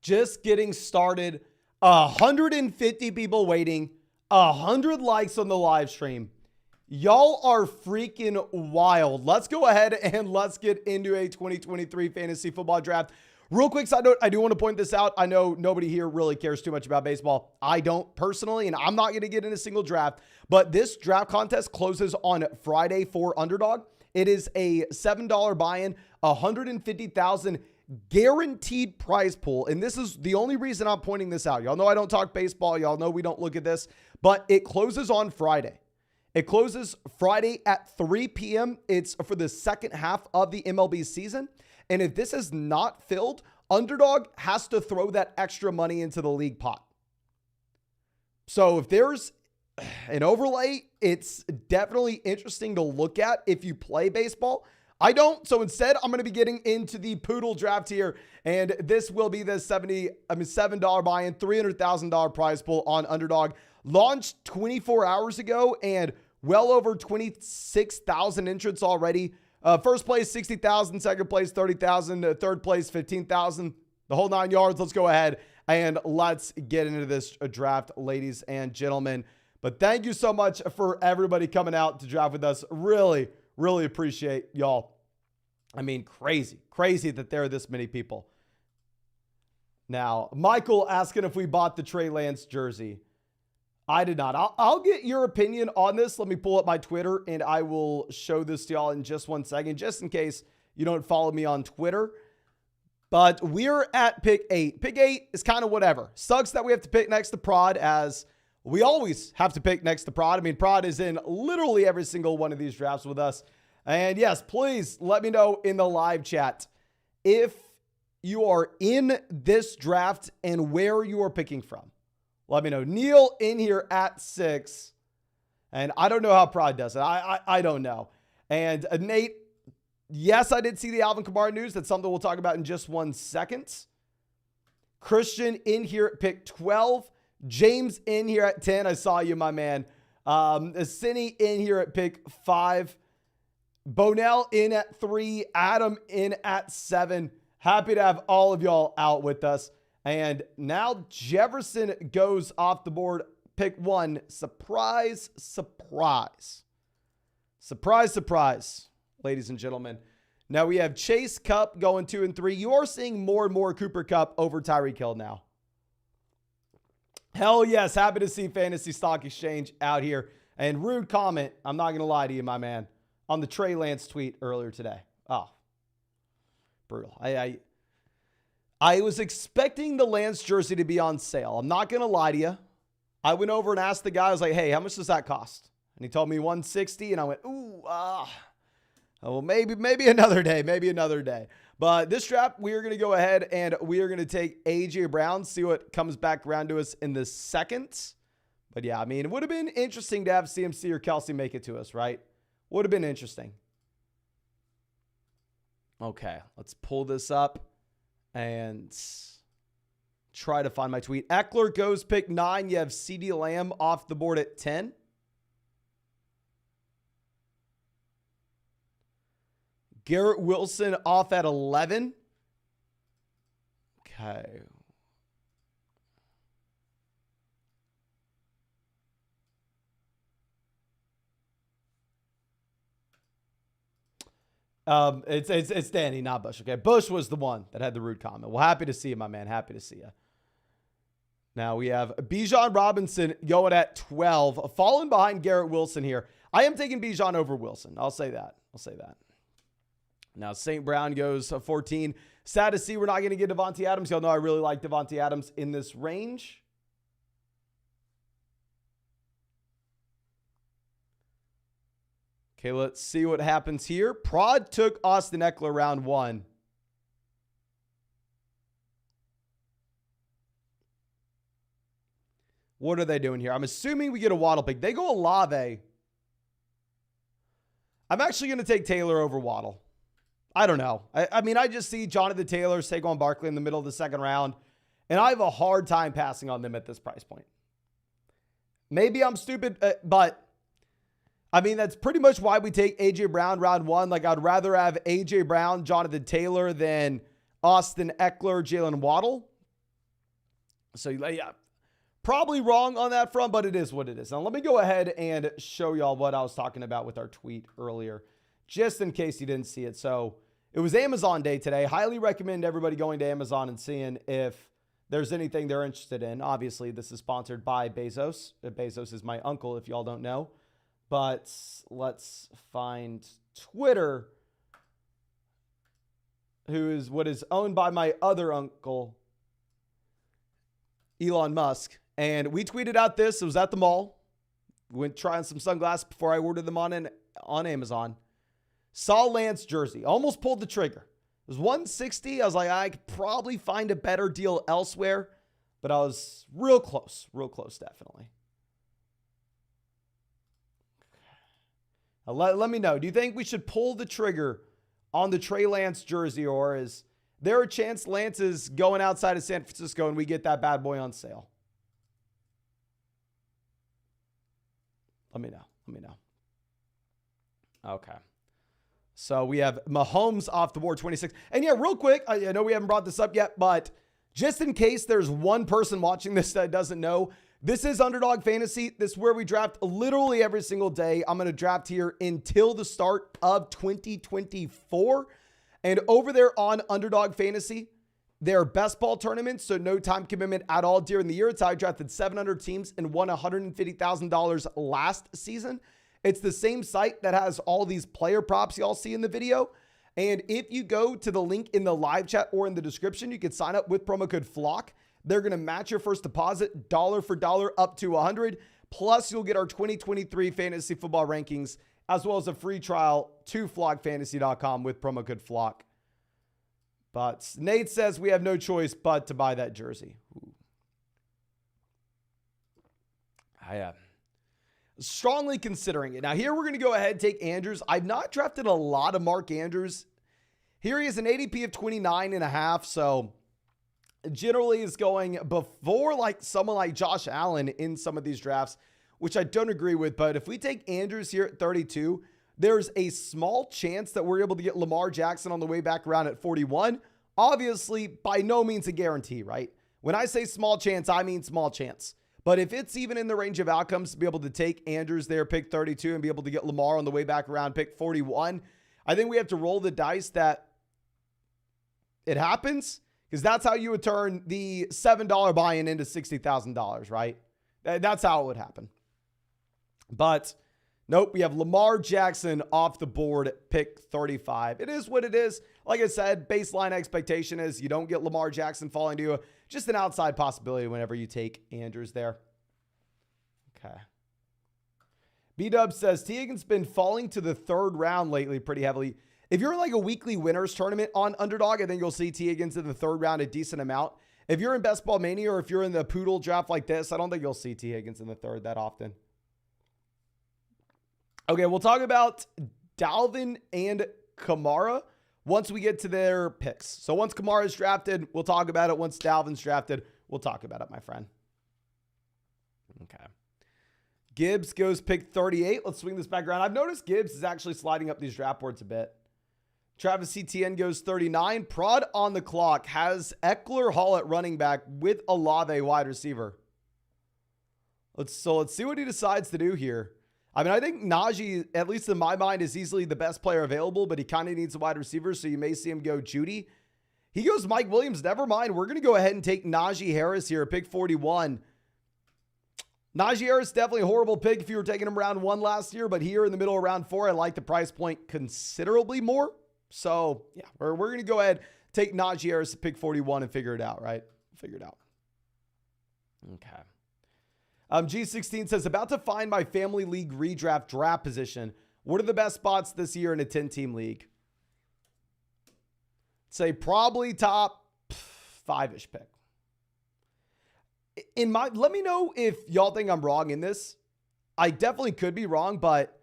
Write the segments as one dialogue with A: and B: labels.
A: just getting started. 150 people waiting. 100 likes on the live stream. Y'all are freaking wild. Let's go ahead and let's get into a 2023 fantasy football draft. Real quick side note, I do want to point this out. I know nobody here really cares too much about baseball. I don't personally, and I'm not going to get in a single draft, but this draft contest closes on Friday for Underdog. It is a $7 buy-in, 150,000 guaranteed prize pool. And this is the only reason I'm pointing this out. Y'all know I don't talk baseball. Y'all know we don't look at this, but it closes on Friday. It closes Friday at 3 p.m. It's for the second half of the MLB season. And if this is not filled, Underdog has to throw that extra money into the league pot. So if there's an overlay, it's definitely interesting to look at if you play baseball. I don't. So instead, I'm going to be getting into the poodle draft here. And this will be the $7 buy-in, $300,000 prize pool on Underdog. Launched 24 hours ago and well over 26,000 entrants already. First place, 60,000. Second place, 30,000. Third place, 15,000. The whole 9 yards. Let's go ahead and let's get into this draft, ladies and gentlemen. But thank you so much for everybody coming out to draft with us. Really, really appreciate y'all. I mean, crazy that there are this many people. Now, Michael asking if we bought the Trey Lance jersey. I did not. I'll get your opinion on this. Let me pull up my Twitter and I will show this to y'all in just 1 second, just in case you don't follow me on Twitter. But we're at pick 8. Pick 8 is kind of whatever. Sucks that we have to pick next to Prod, as we always have to pick next to Prod. I mean, Prod is in literally every single one of these drafts with us. And yes, please let me know in the live chat if you are in this draft and where you are picking from. Let me know. Neil in here at 6. And I don't know how Prod does it. I don't know. And Nate, yes, I did see the Alvin Kamara news. That's something we'll talk about in just 1 second. Christian in here at pick 12. James in here at 10. I saw you, my man. Cinny in here at pick 5. Bonell in at 3. Adam in at 7. Happy to have all of y'all out with us. And now Jefferson goes off the board. Pick 1. Surprise, surprise. Surprise, surprise, ladies and gentlemen. Now we have Chase Cup going 2 and 3. You are seeing more and more Cooper Kupp over Tyreek Hill now. Hell yes. Happy to see Fantasy Stock Exchange out here. And rude comment, I'm not going to lie to you, my man, on the Trey Lance tweet earlier today. Oh, brutal. I was expecting the Lance jersey to be on sale. I'm not going to lie to you. I went over and asked the guy, I was like, hey, how much does that cost? And he told me $160. And I went, well, maybe another day, But this draft, we are going to go ahead and we are going to take A.J. Brown, see what comes back around to us in the second. But yeah, I mean, it would have been interesting to have CMC or Kelsey make it to us, right? Would have been interesting. Okay, let's pull this up and try to find my tweet. Eckler goes pick 9. You have CeeDee Lamb off the board at 10. Garrett Wilson off at 11. Okay. It's Danny, not Bush. Okay, Bush was the one that had the rude comment. Well, happy to see you, my man. Happy to see you. Now we have Bijan Robinson going at 12, falling behind Garrett Wilson here. I am taking Bijan over Wilson. I'll say that. Now St. Brown goes 14. Sad to see we're not going to get Devontae Adams. Y'all know I really like Devontae Adams in this range. Okay, let's see what happens here. Prod took Austin Eckler round 1. What are they doing here? I'm assuming we get a Waddle pick. They go Olave. I'm actually going to take Taylor over Waddle. I don't know. I mean, I just see Jonathan Taylor, Saquon Barkley in the middle of the second round, and I have a hard time passing on them at this price point. Maybe I'm stupid, but I mean, that's pretty much why we take A.J. Brown round 1. Like, I'd rather have A.J. Brown, Jonathan Taylor than Austin Eckler, Jalen Waddle. So yeah, probably wrong on that front, but it is what it is. Now let me go ahead and show y'all what I was talking about with our tweet earlier, just in case you didn't see it. So it was Amazon Day today. Highly recommend everybody going to Amazon and seeing if there's anything they're interested in. Obviously, this is sponsored by Bezos. Bezos is my uncle, if y'all don't know. But let's find Twitter, who is what is owned by my other uncle, Elon Musk. And we tweeted out this. It was at the mall. Went trying some sunglasses before I ordered them on Amazon. Saw Lance jersey. Almost pulled the trigger. It was $160. I was like, I could probably find a better deal elsewhere. But I was real close. Real close, definitely. Now let me know. Do you think we should pull the trigger on the Trey Lance jersey? Or is there a chance Lance is going outside of San Francisco and we get that bad boy on sale? Let me know. Let me know. Okay. So we have Mahomes off the board, 26. And yeah, real quick, I know we haven't brought this up yet, but just in case there's one person watching this that doesn't know, this is Underdog Fantasy. This is where we draft literally every single day. I'm going to draft here until the start of 2024. And over there on Underdog Fantasy, their best ball tournaments, so no time commitment at all during the year. It's how I drafted 700 teams and won $150,000 last season. It's the same site that has all these player props y'all see in the video. And if you go to the link in the live chat or in the description, you can sign up with promo code FLOCK. They're going to match your first deposit dollar for dollar up to 100. Plus, you'll get our 2023 fantasy football rankings, as well as a free trial to flockfantasy.com with promo code FLOCK. But Nate says we have no choice but to buy that jersey. Ooh. I strongly considering it. Now here we're going to go ahead and take Andrews. I've not drafted a lot of Mark Andrews. Here he is an ADP of 29.5. So generally is going before like someone like Josh Allen in some of these drafts, which I don't agree with. But if we take Andrews here at 32, there's a small chance that we're able to get Lamar Jackson on the way back around at 41. Obviously, by no means a guarantee, right? When I say small chance, I mean small chance. But if it's even in the range of outcomes to be able to take Andrews there, pick 32, and be able to get Lamar on the way back around, pick 41, I think we have to roll the dice that it happens, because that's how you would turn the $7 buy-in into $60,000, right? That's how it would happen. But nope, we have Lamar Jackson off the board, pick 35. It is what it is. Like I said, baseline expectation is you don't get Lamar Jackson falling to you. Just an outside possibility whenever you take Andrews there. Okay. B-Dub says, T. Higgins been falling to the third round lately pretty heavily. If you're in like a weekly winners tournament on Underdog, I think you'll see T. Higgins in the third round a decent amount. If you're in Best Ball Mania or if you're in the Poodle draft like this, I don't think you'll see T. Higgins in the third that often. Okay, we'll talk about Dalvin and Kamara once we get to their picks. So once Kamara is drafted, we'll talk about it. Once Dalvin's drafted, we'll talk about it, my friend. Okay. Gibbs goes pick 38. Let's swing this back around. I've noticed Gibbs is actually sliding up these draft boards a bit. Travis Etienne goes 39. Prod on the clock has Eckler Hall at running back with Olave wide receiver. Let's see what he decides to do here. I mean, I think Najee, at least in my mind, is easily the best player available, but he kind of needs a wide receiver, so you may see him go Judy. He goes Mike Williams. Never mind. We're going to go ahead and take Najee Harris here, pick 41. Najee Harris, definitely a horrible pick if you were taking him round 1 last year, but here in the middle of round 4, I like the price point considerably more. So, yeah, we're going to go ahead, take Najee Harris, pick 41, and figure it out, right? Figure it out. Okay. G16 says, about to find my family league redraft draft position. What are the best spots this year in a 10-team league? Say probably top 5-ish pick. Let me know if y'all think I'm wrong in this. I definitely could be wrong, but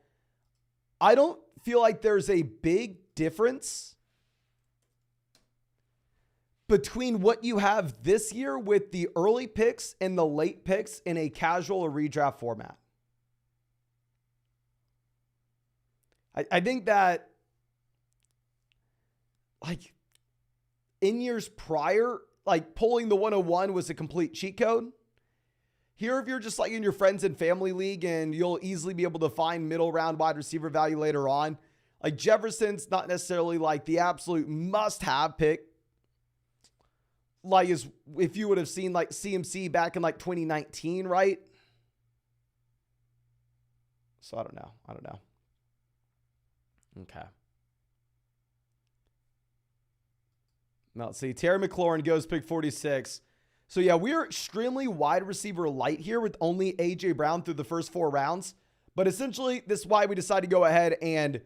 A: I don't feel like there's a big difference between what you have this year with the early picks and the late picks in a casual or redraft format. I think that, like, in years prior, like pulling the 101 was a complete cheat code. Here, if you're just like in your friends and family league and you'll easily be able to find middle round wide receiver value later on, like Jefferson's not necessarily like the absolute must-have pick. Like is if you would have seen like CMC back in like 2019, right? So I don't know. Okay. Now let's see. Terry McLaurin goes pick 46. So yeah, we are extremely wide receiver light here with only AJ Brown through the first 4 rounds. But essentially, this is why we decided to go ahead and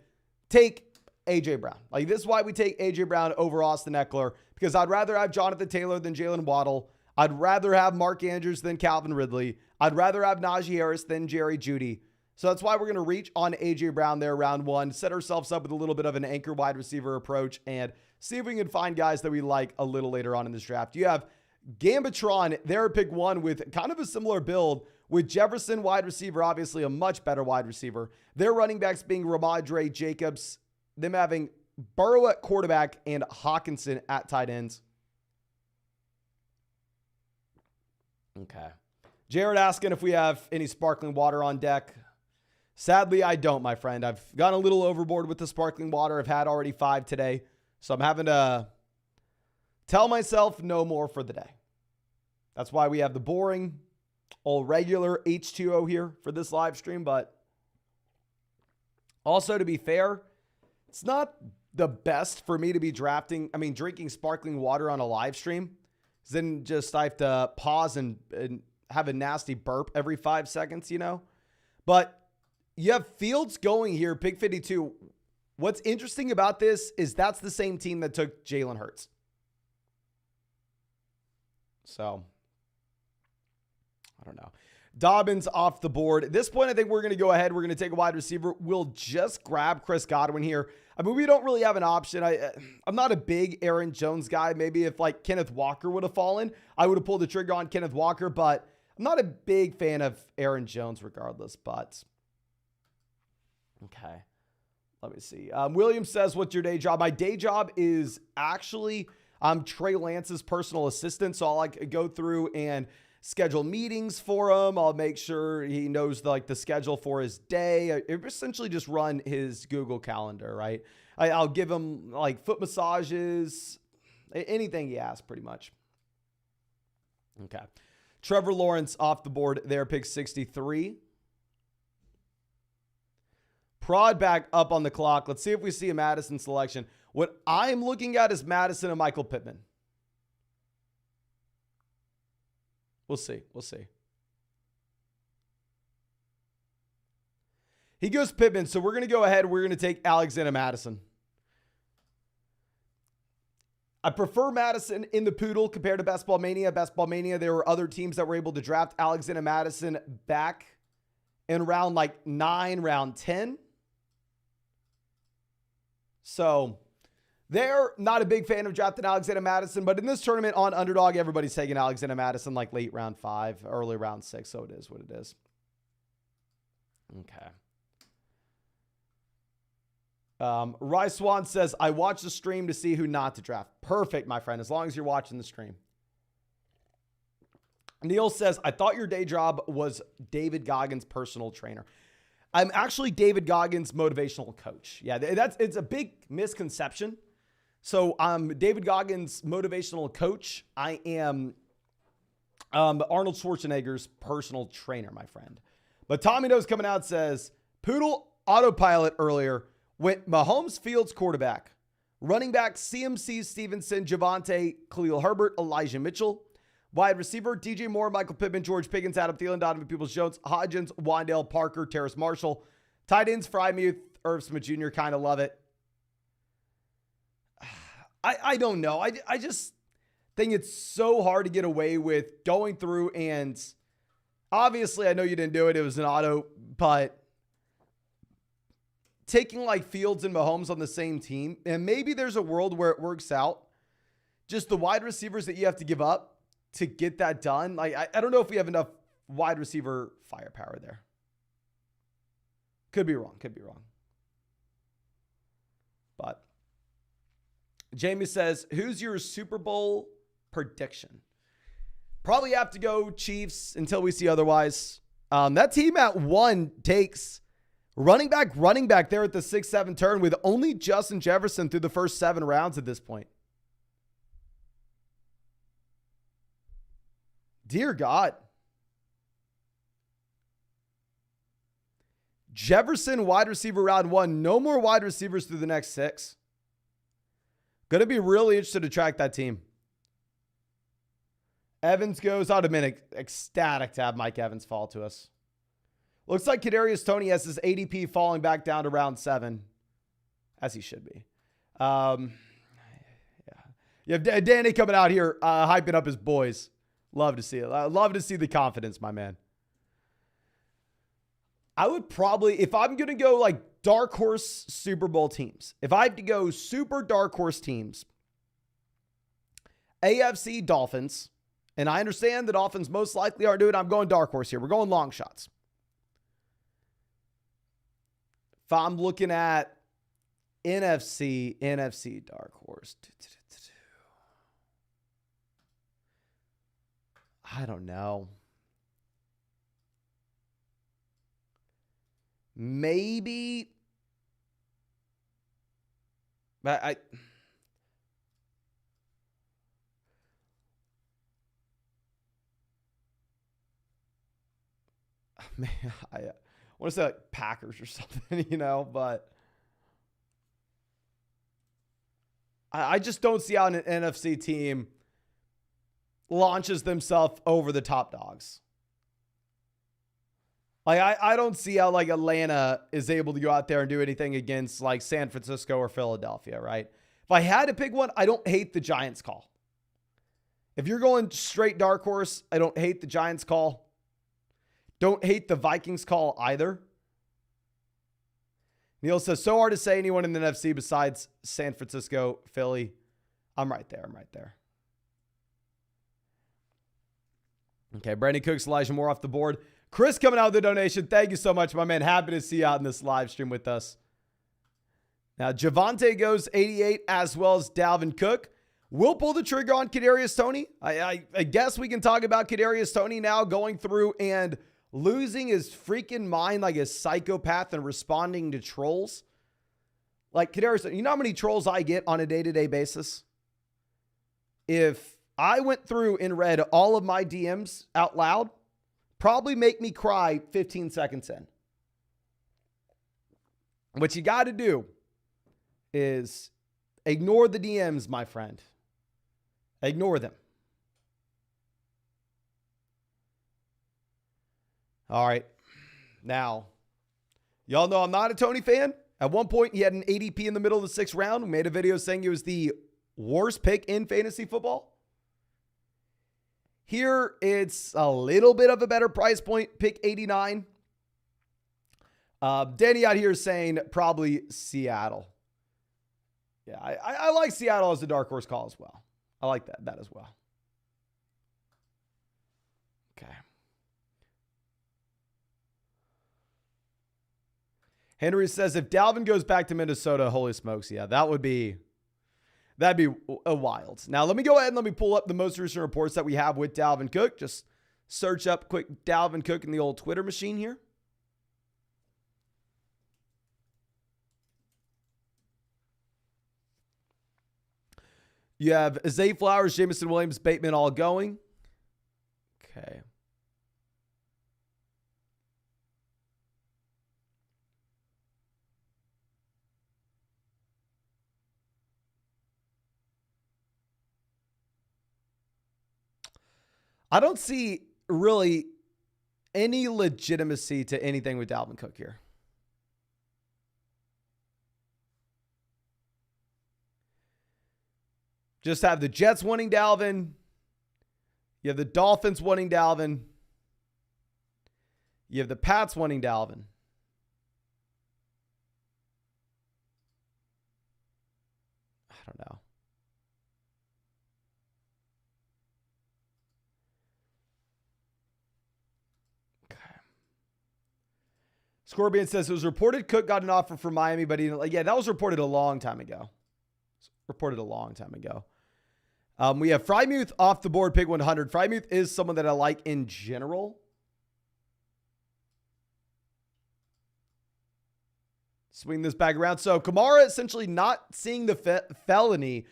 A: take AJ Brown. Like this is why we take AJ Brown over Austin Eckler, because I'd rather have Jonathan Taylor than Jalen Waddle. I'd rather have Mark Andrews than Calvin Ridley. I'd rather have Najee Harris than Jerry Jeudy. So that's why we're going to reach on AJ Brown there round 1, set ourselves up with a little bit of an anchor wide receiver approach and see if we can find guys that we like a little later on in this draft. You have Gambitron there at pick 1 with kind of a similar build with Jefferson wide receiver, obviously a much better wide receiver. Their running backs being Ramondre Jacobs, them having Burrow at quarterback and Hawkinson at tight ends. Okay. Jared asking if we have any sparkling water on deck. Sadly, I don't, my friend. I've gone a little overboard with the sparkling water. I've had already 5 today. So I'm having to tell myself no more for the day. That's why we have the boring, all regular H2O here for this live stream. But also, to be fair, it's not the best for me to be drinking sparkling water on a live stream. Then just I have to pause and have a nasty burp every 5 seconds, you know. But you have Fields going here, pick 52. What's interesting about this is that's the same team that took Jalen Hurts. So, I don't know. Dobbins off the board. At this point, I think we're going to go ahead. We're going to take a wide receiver. We'll just grab Chris Godwin here. I mean, we don't really have an option. I'm not a big Aaron Jones guy. Maybe if like Kenneth Walker would have fallen, I would have pulled the trigger on Kenneth Walker, but I'm not a big fan of Aaron Jones regardless, but okay. Let me see. William says, what's your day job? My day job is actually I'm Trey Lance's personal assistant. So I'll like go through and schedule meetings for him. I'll make sure he knows the schedule for his day. I essentially just run his Google Calendar, right? I'll give him like foot massages, anything he asks pretty much. Okay. Trevor Lawrence off the board there, pick 63. Prod back up on the clock. Let's see if we see a Madison selection. What I'm looking at is Madison and Michael Pittman. We'll see. We'll see. He goes Pittman, so we're going to go ahead. We're going to take Alexander Madison. I prefer Madison in the Poodle compared to Best Ball Mania. Best Ball Mania, there were other teams that were able to draft Alexander Madison back in round 9, round 10. So they're not a big fan of drafting Alexander Madison, but in this tournament on Underdog, everybody's taking Alexander Madison late round 5, early round 6. So it is what it is. Okay. Rye Swan says, I watch the stream to see who not to draft. Perfect, my friend, as long as you're watching the stream. Neil says, I thought your day job was David Goggins' personal trainer. I'm actually David Goggins' motivational coach. Yeah, it's a big misconception. So I'm David Goggins' motivational coach. I am Arnold Schwarzenegger's personal trainer, my friend. But Tommy Knows coming out says, Poodle autopilot earlier went Mahomes, Fields, quarterback. Running back, CMC, Stevenson, Javonte, Khalil Herbert, Elijah Mitchell. Wide receiver, DJ Moore, Michael Pittman, George Pickens, Adam Thielen, Donovan Peoples-Jones, Hodgins, Wandale, Parker, Terrace Marshall. Tight ends, Frymuth, Irv Smith Jr., kind of love it. I don't know. I just think it's so hard to get away with going through and obviously I know you didn't do it. It was an auto, but taking Fields and Mahomes on the same team, and maybe there's a world where it works out. Just the wide receivers that you have to give up to get that done. I don't know if we have enough wide receiver firepower there. Could be wrong. But Jamie says, who's your Super Bowl prediction. Probably have to go Chiefs until we see otherwise. That team at 1 takes running back there at the 6-7 turn with only Justin Jefferson through the first 7 rounds at this point. Dear God. Jefferson, wide receiver round 1. No more wide receivers through the next 6. Going to be really interested to track that team. Evans goes. I'd have been ecstatic to have Mike Evans fall to us. Looks like Kadarius Toney has his ADP falling back down to round 7, as he should be. Yeah. You have Danny coming out here hyping up his boys. Love to see it. Love to see the confidence, my man. I would probably, if I'm going to go like dark horse Super Bowl teams, if I have to go super dark horse teams, AFC Dolphins, and I understand the Dolphins most likely are doing, I'm going dark horse here. We're going long shots. If I'm looking at NFC dark horse. I don't know. Maybe. But I want to say like Packers or something, but I just don't see how an NFC team launches themselves over the top dogs. Like, I don't see how, like, Atlanta is able to go out there and do anything against, like, San Francisco or Philadelphia, right? If I had to pick one, I don't hate the Giants call. If you're going straight dark horse, I don't hate the Giants call. Don't hate the Vikings call either. Neil says, so hard to say anyone in the NFC besides San Francisco, Philly. I'm right there. Okay, Brandon Cooks, Elijah Moore off the board. Chris coming out with the donation. Thank you so much, my man. Happy to see you out in this live stream with us. Now, Javonte goes 88 as well as Dalvin Cook. We'll pull the trigger on Kadarius Toney. I guess we can talk about Kadarius Toney now going through and losing his freaking mind like a psychopath and responding to trolls. Like Kadarius, you know how many trolls I get on a day-to-day basis? If I went through and read all of my DMs out loud, probably make me cry 15 seconds in. What you got to do is ignore the DMs, my friend. Ignore them. All right. Now, y'all know I'm not a Toney fan. At one point, he had an ADP in the middle of the 6th round. We made a video saying he was the worst pick in fantasy football. Here, it's a little bit of a better price point, pick 89. Danny out here is saying probably Seattle. Yeah, I like Seattle as the dark horse call as well. I like that as well. Okay. Henry says, if Dalvin goes back to Minnesota, holy smokes, yeah, that'd be a wild. Now, let me go ahead and let me pull up the most recent reports that we have with Dalvin Cook. Just search up quick Dalvin Cook in the old Twitter machine here. You have Zay Flowers, Jameson Williams, Bateman all going. Okay. I don't see really any legitimacy to anything with Dalvin Cook here. Just have the Jets wanting Dalvin. You have the Dolphins wanting Dalvin. You have the Pats wanting Dalvin. I don't know. Scorpion says it was reported Cook got an offer from Miami, but yeah, that was reported a long time ago. We have Frymuth off the board, pick 100. Frymuth is someone that I like in general. Swing this back around. So Kamara essentially not seeing the felony,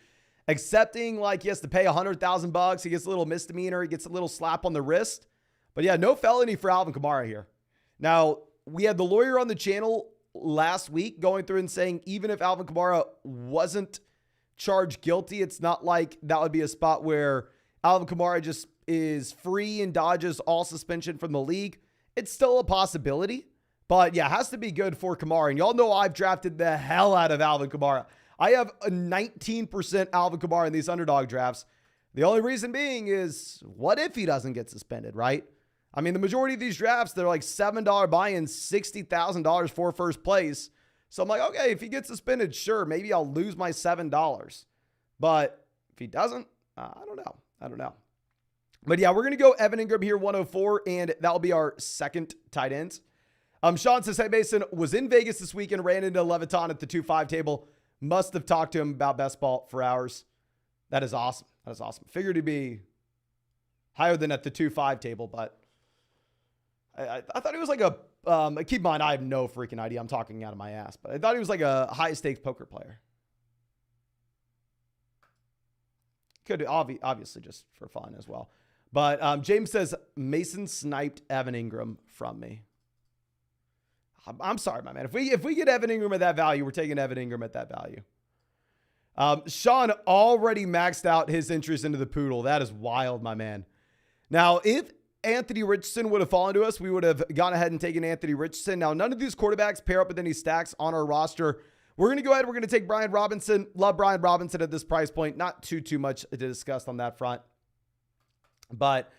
A: accepting like he has to pay $100,000. He gets a little misdemeanor. He gets a little slap on the wrist. But yeah, no felony for Alvin Kamara here. Now, we had the lawyer on the channel last week going through and saying even if Alvin Kamara wasn't charged guilty, it's not like that would be a spot where Alvin Kamara just is free and dodges all suspension from the league. It's still a possibility, but yeah, it has to be good for Kamara. And y'all know I've drafted the hell out of Alvin Kamara. I have a 19% Alvin Kamara in these underdog drafts. The only reason being is what if he doesn't get suspended, right? I mean, the majority of these drafts, they're like $7 buy-ins, $60,000 for first place. So I'm like, okay, if he gets suspended, sure, maybe I'll lose my $7. But if he doesn't, I don't know. But yeah, we're going to go Evan Ingram here, 104, and that'll be our second tight ends. Sean says, hey, Mason, was in Vegas this weekend, ran into Leviton at the 2-5 table. Must have talked to him about best ball for hours. That is awesome. That is awesome. Figured he'd be higher than at the 2-5 table, but I thought he was like a, keep in mind, I have no freaking idea. I'm talking out of my ass, but I thought he was like a high stakes poker player. Could obviously just for fun as well. But James says, Mason sniped Evan Ingram from me. I'm sorry, my man. If we get Evan Ingram at that value, we're taking Evan Ingram at that value. Sean already maxed out his interest into the poodle. That is wild, my man. Now, if Anthony Richardson would have fallen to us, we would have gone ahead and taken Anthony Richardson. Now, none of these quarterbacks pair up with any stacks on our roster. We're going to go ahead. We're going to take Brian Robinson. Love Brian Robinson at this price point. Not too much to discuss on that front. But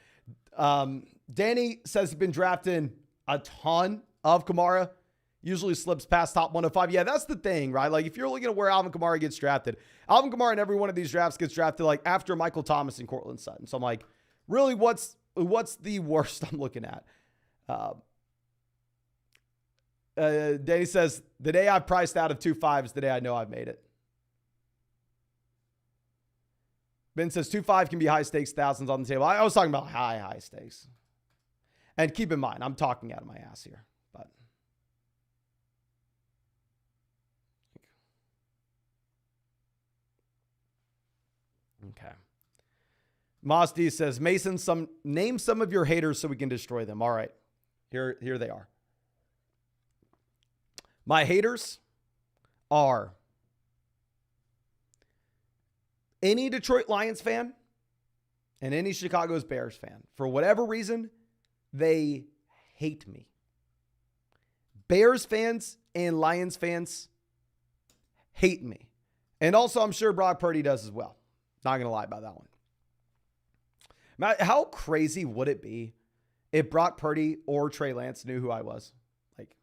A: Danny says he's been drafting a ton of Kamara. Usually slips past top 105. Yeah, that's the thing, right? Like if you're looking at where Alvin Kamara gets drafted, Alvin Kamara in every one of these drafts gets drafted like after Michael Thomas and Cortland Sutton. So I'm like, really, what's the worst I'm looking at? Danny says, the day I priced out of 2.5 is the day I know I've made it. Ben says 2.5 can be high stakes, thousands on the table. I was talking about high stakes. And keep in mind, I'm talking out of my ass here. But okay. Moss D says, Mason, name some of your haters so we can destroy them. All right. Here they are. My haters are any Detroit Lions fan and any Chicago Bears fan. For whatever reason, they hate me. Bears fans and Lions fans hate me. And also, I'm sure Brock Purdy does as well. Not going to lie about that one. Matt, how crazy would it be if Brock Purdy or Trey Lance knew who I was? Like,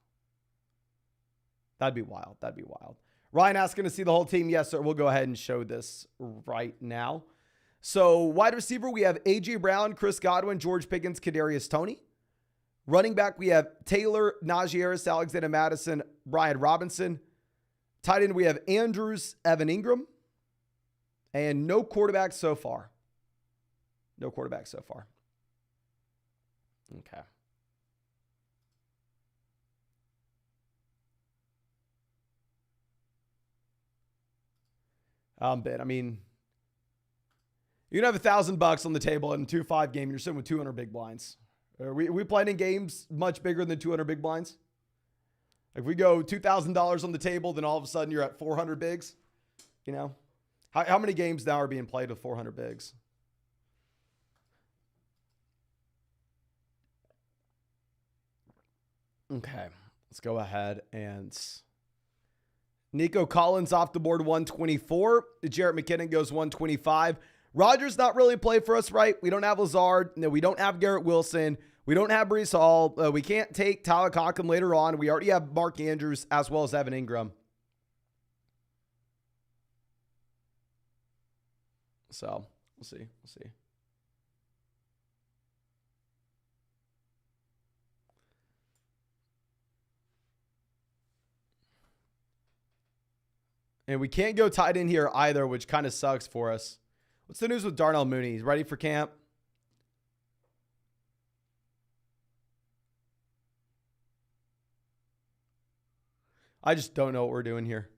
A: that'd be wild. That'd be wild. Ryan asking to see the whole team. Yes, sir. We'll go ahead and show this right now. So wide receiver, we have A.J. Brown, Chris Godwin, George Pickens, Kadarius Toney. Running back, we have Taylor, Najee Harris, Alexander Madison, Brian Robinson. Tight end, we have Andrews, Evan Ingram. And no quarterback so far. No quarterback so far. Okay. But I mean, you can have $1,000 on the table in a 2-5 game. You're sitting with 200 big blinds. Are we playing in games much bigger than 200 big blinds? If we go $2,000 on the table, then all of a sudden you're at 400 bigs. You know, how many games now are being played with 400 bigs? Okay, let's go ahead and Nico Collins off the board 124. Jarrett McKinnon goes 125. Rodgers not really a play for us, right? We don't have Lazard. No, we don't have Garrett Wilson. We don't have Breece Hall. We can't take Tyler Conklin later on. We already have Mark Andrews as well as Evan Ingram. So we'll see. We'll see. And we can't go tight end here either, which kind of sucks for us. What's the news with Darnell Mooney? He's ready for camp? I just don't know what we're doing here.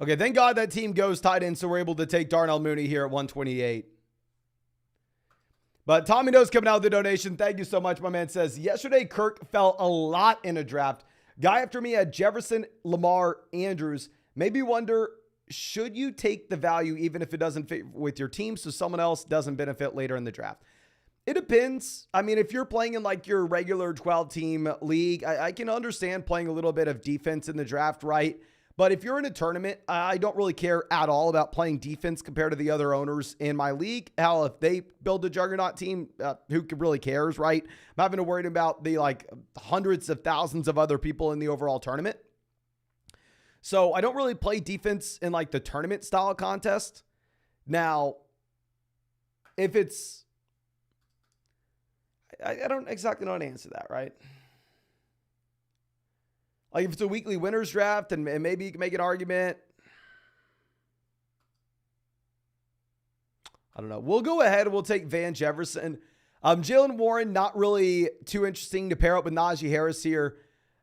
A: Okay, thank God that team goes tight end, so we're able to take Darnell Mooney here at 128. But Tommy Knows coming out with the donation. Thank you so much. My man says, yesterday Kirk fell a lot in a draft. Guy after me had Jefferson, Lamar, Andrews. Maybe wonder, should you take the value even if it doesn't fit with your team so someone else doesn't benefit later in the draft? It depends. I mean, if you're playing in like your regular 12-team league, I can understand playing a little bit of defense in the draft, right? But if you're in a tournament, I don't really care at all about playing defense compared to the other owners in my league. Hell, if they build a juggernaut team, who really cares, right? I'm having to worry about the like hundreds of thousands of other people in the overall tournament. So I don't really play defense in like the tournament style contest. Now, if it's, I don't exactly know how to answer that, right? Like if it's a weekly winners draft and maybe you can make an argument. I don't know. We'll go ahead and we'll take Van Jefferson. Jalen Warren, not really too interesting to pair up with Najee Harris here.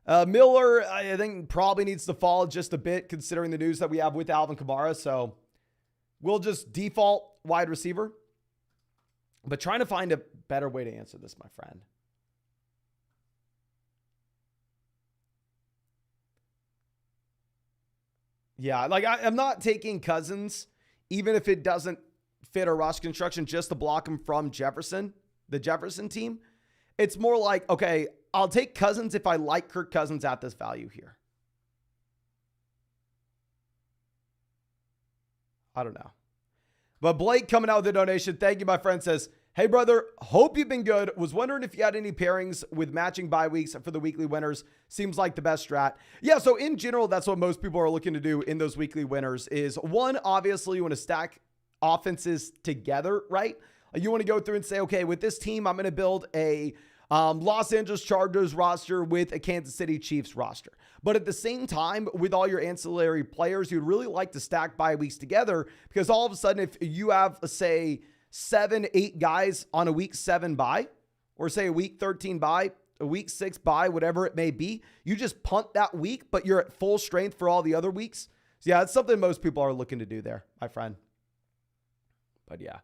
A: Miller, I think probably needs to fall just a bit considering the news that we have with Alvin Kamara. So we'll just default wide receiver. But trying to find a better way to answer this, my friend. Yeah, like I'm not taking Cousins, even if it doesn't fit a roster construction, just to block him from Jefferson, the Jefferson team. It's more like, okay, I'll take Cousins if I like Kirk Cousins at this value here. I don't know. But Blake coming out with a donation. Thank you, my friend, says, hey, brother, hope you've been good. Was wondering if you had any pairings with matching bye weeks for the weekly winners. Seems like the best strat. Yeah, so in general, that's what most people are looking to do in those weekly winners is, one, obviously you want to stack offenses together, right? You want to go through and say, okay, with this team, I'm going to build a Los Angeles Chargers roster with a Kansas City Chiefs roster. But at the same time, with all your ancillary players, you'd really like to stack bye weeks together because all of a sudden, if you have, say, 7, 8 guys on a week 7 bye, or say a week 13 bye, a week 6 bye, whatever it may be, you just punt that week, but you're at full strength for all the other weeks. So yeah, it's something most people are looking to do there, my friend. But yeah,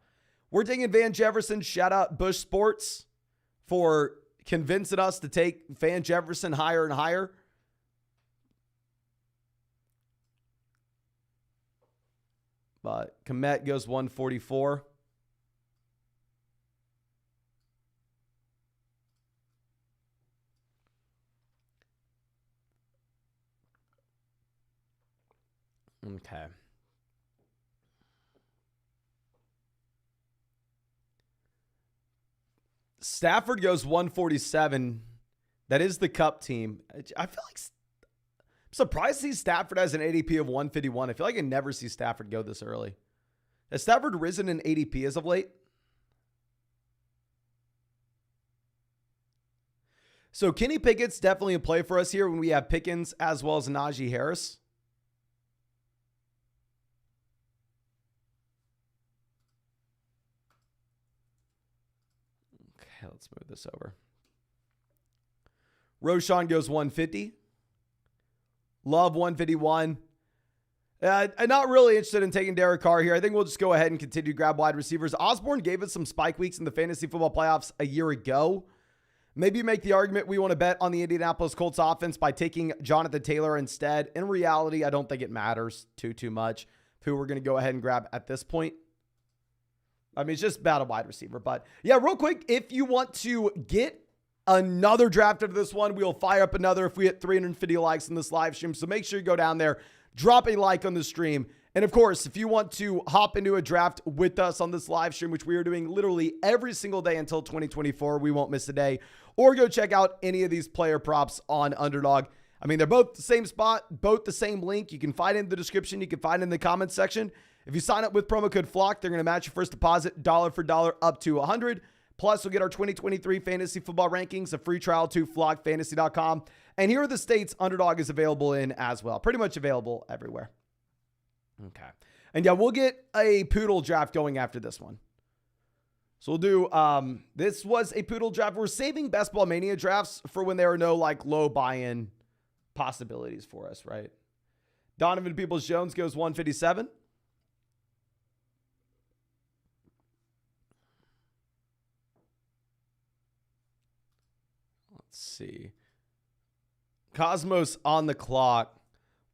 A: we're taking Van Jefferson. Shout out Bush Sports for convincing us to take Van Jefferson higher and higher. But Komet goes 144. Okay. Stafford goes 147. That is the Cup team. I feel like I'm surprised to see Stafford has an ADP of 151. I feel like I never see Stafford go this early. Has Stafford risen in ADP as of late? So Kenny Pickett's definitely a play for us here when we have Pickens as well as Najee Harris. Okay, let's move this over. Roshan goes 150. Love 151. I'm not really interested in taking Derek Carr here. I think we'll just go ahead and continue to grab wide receivers. Osborne gave us some spike weeks in the fantasy football playoffs a year ago. Maybe make the argument we want to bet on the Indianapolis Colts offense by taking Jonathan Taylor instead. In reality, I don't think it matters too much who we're going to go ahead and grab at this point. I mean, it's just about a wide receiver. But yeah, real quick, if you want to get another draft of this one, we'll fire up another if we hit 350 likes in this live stream. So make sure you go down there, drop a like on the stream. And of course, if you want to hop into a draft with us on this live stream, which we are doing literally every single day until 2024, we won't miss a day, or go check out any of these player props on Underdog. I mean, they're both the same spot, both the same link. You can find it in the description. You can find it in the comments section. If you sign up with promo code FLOCK, they're going to match your first deposit dollar for dollar up to $100. Plus, you'll get our 2023 fantasy football rankings, a free trial to flockfantasy.com. And here are the states Underdog is available in as well. Pretty much available everywhere. Okay. And yeah, we'll get a poodle draft going after this one. So we'll do, this was a poodle draft. We're saving Best Ball Mania drafts for when there are no like low buy-in possibilities for us, right? Donovan Peoples-Jones goes 157. Let's see. Cosmos on the clock.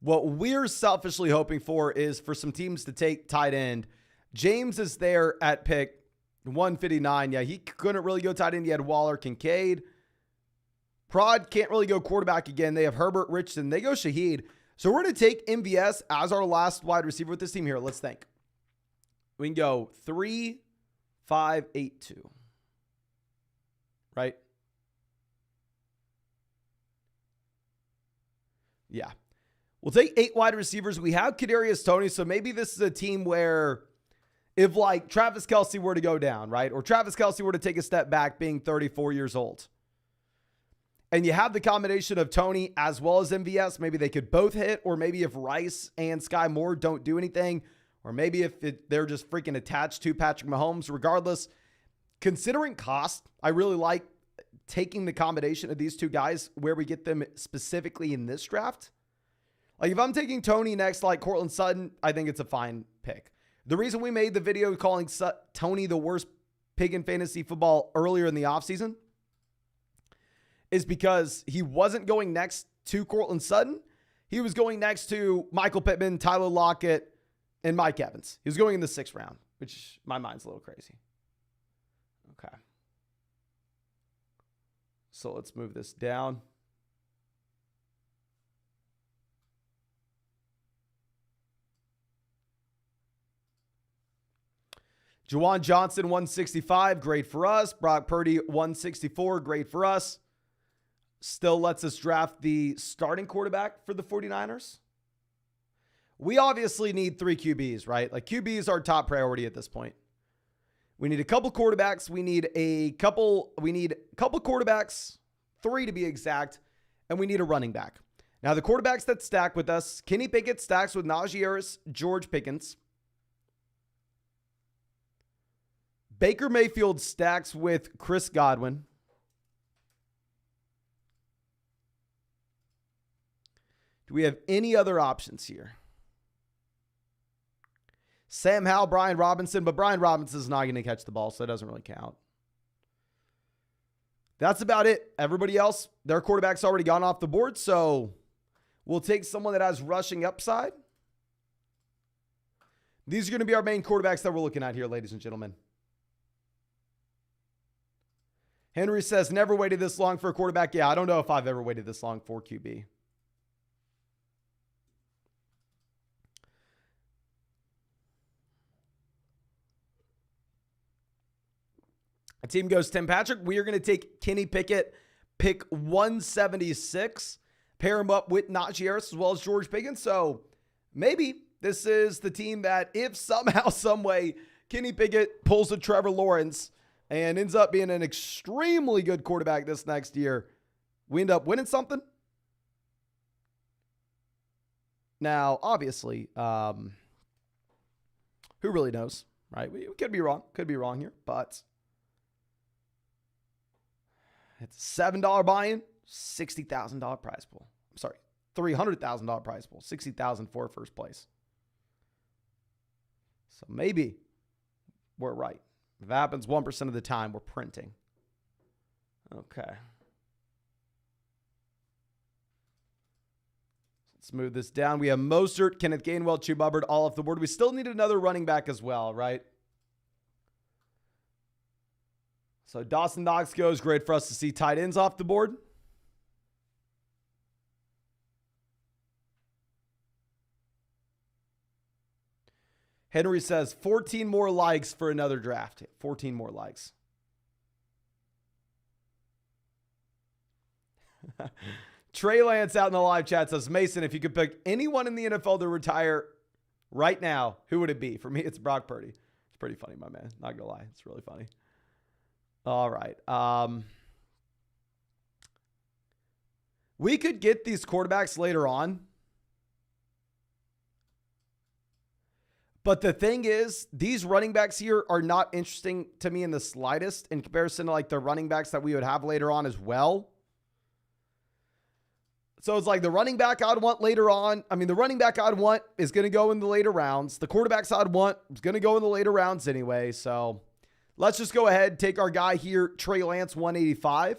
A: What we're selfishly hoping for is for some teams to take tight end. James is there at pick 159. Yeah, he couldn't really go tight end. He had Waller, Kincaid. Prod can't really go quarterback again. They have Herbert, Richardson. They go Shaheed. So we're going to take MVS as our last wide receiver with this team here. Let's think. We can go 3, 5, 8, 2. Right? Yeah. We'll take 8 wide receivers. We have Kadarius Toney, so maybe this is a team where if like Travis Kelce were to go down, right? Or Travis Kelce were to take a step back being 34 years old. And you have the combination of Toney as well as MVS. Maybe they could both hit, or maybe if Rice and Sky Moore don't do anything, or maybe if they're just freaking attached to Patrick Mahomes. Regardless, considering cost, I really like taking the combination of these two guys where we get them specifically in this draft. Like if I'm taking Toney next, like Cortland Sutton, I think it's a fine pick. The reason we made the video calling Toney the worst pick in fantasy football earlier in the offseason is because he wasn't going next to Cortland Sutton. He was going next to Michael Pittman, Tyler Lockett, and Mike Evans. He was going in the 6th round, which my mind's a little crazy. Okay. So let's move this down. Juwan Johnson, 165, great for us. Brock Purdy, 164, great for us. Still lets us draft the starting quarterback for the 49ers. We obviously need 3 QBs, right? Like QB is our top priority at this point. We need a couple quarterbacks. We need a couple quarterbacks, 3 to be exact, and we need a running back. Now the quarterbacks that stack with us, Kenny Pickett stacks with Najee Harris, George Pickens. Baker Mayfield stacks with Chris Godwin. Do we have any other options here? Sam Howell, Brian Robinson, but Brian Robinson is not going to catch the ball, so it doesn't really count. That's about it. Everybody else, their quarterback's already gone off the board, so we'll take someone that has rushing upside. These are going to be our main quarterbacks that we're looking at here, ladies and gentlemen. Henry says, never waited this long for a quarterback. Yeah, I don't know if I've ever waited this long for QB. A team goes Tim Patrick. We are going to take Kenny Pickett, pick 176, pair him up with Najee Harris as well as George Pickens. So maybe this is the team that if somehow, some way, Kenny Pickett pulls a Trevor Lawrence and ends up being an extremely good quarterback this next year, we end up winning something. Now, obviously, who really knows, right? We could be wrong. Could be wrong here, but it's a $7 buy-in, $60,000 prize pool. I'm sorry, $300,000 prize pool, $60,000 for first place. So maybe we're right. If it happens 1% of the time, we're printing. Okay. Let's move this down. We have Mostert, Kenneth Gainwell, Chuba Hubbard all off the board. We still need another running back as well, right? So Dawson Knox goes. Great for us to see tight ends off the board. Henry says 14 more likes for another draft. 14 more likes. Trey Lance out in the live chat says, Mason, if you could pick anyone in the NFL to retire right now, who would it be? For me, it's Brock Purdy. It's pretty funny, my man. Not gonna lie. It's really funny. All right. We could get these quarterbacks later on. But the thing is, these running backs here are not interesting to me in the slightest in comparison to like the running backs that we would have later on as well. So it's like the running back I'd want later on. I mean, the running back I'd want is going to go in the later rounds. The quarterbacks I'd want is going to go in the later rounds anyway. So let's just go ahead, take our guy here, Trey Lance, 185.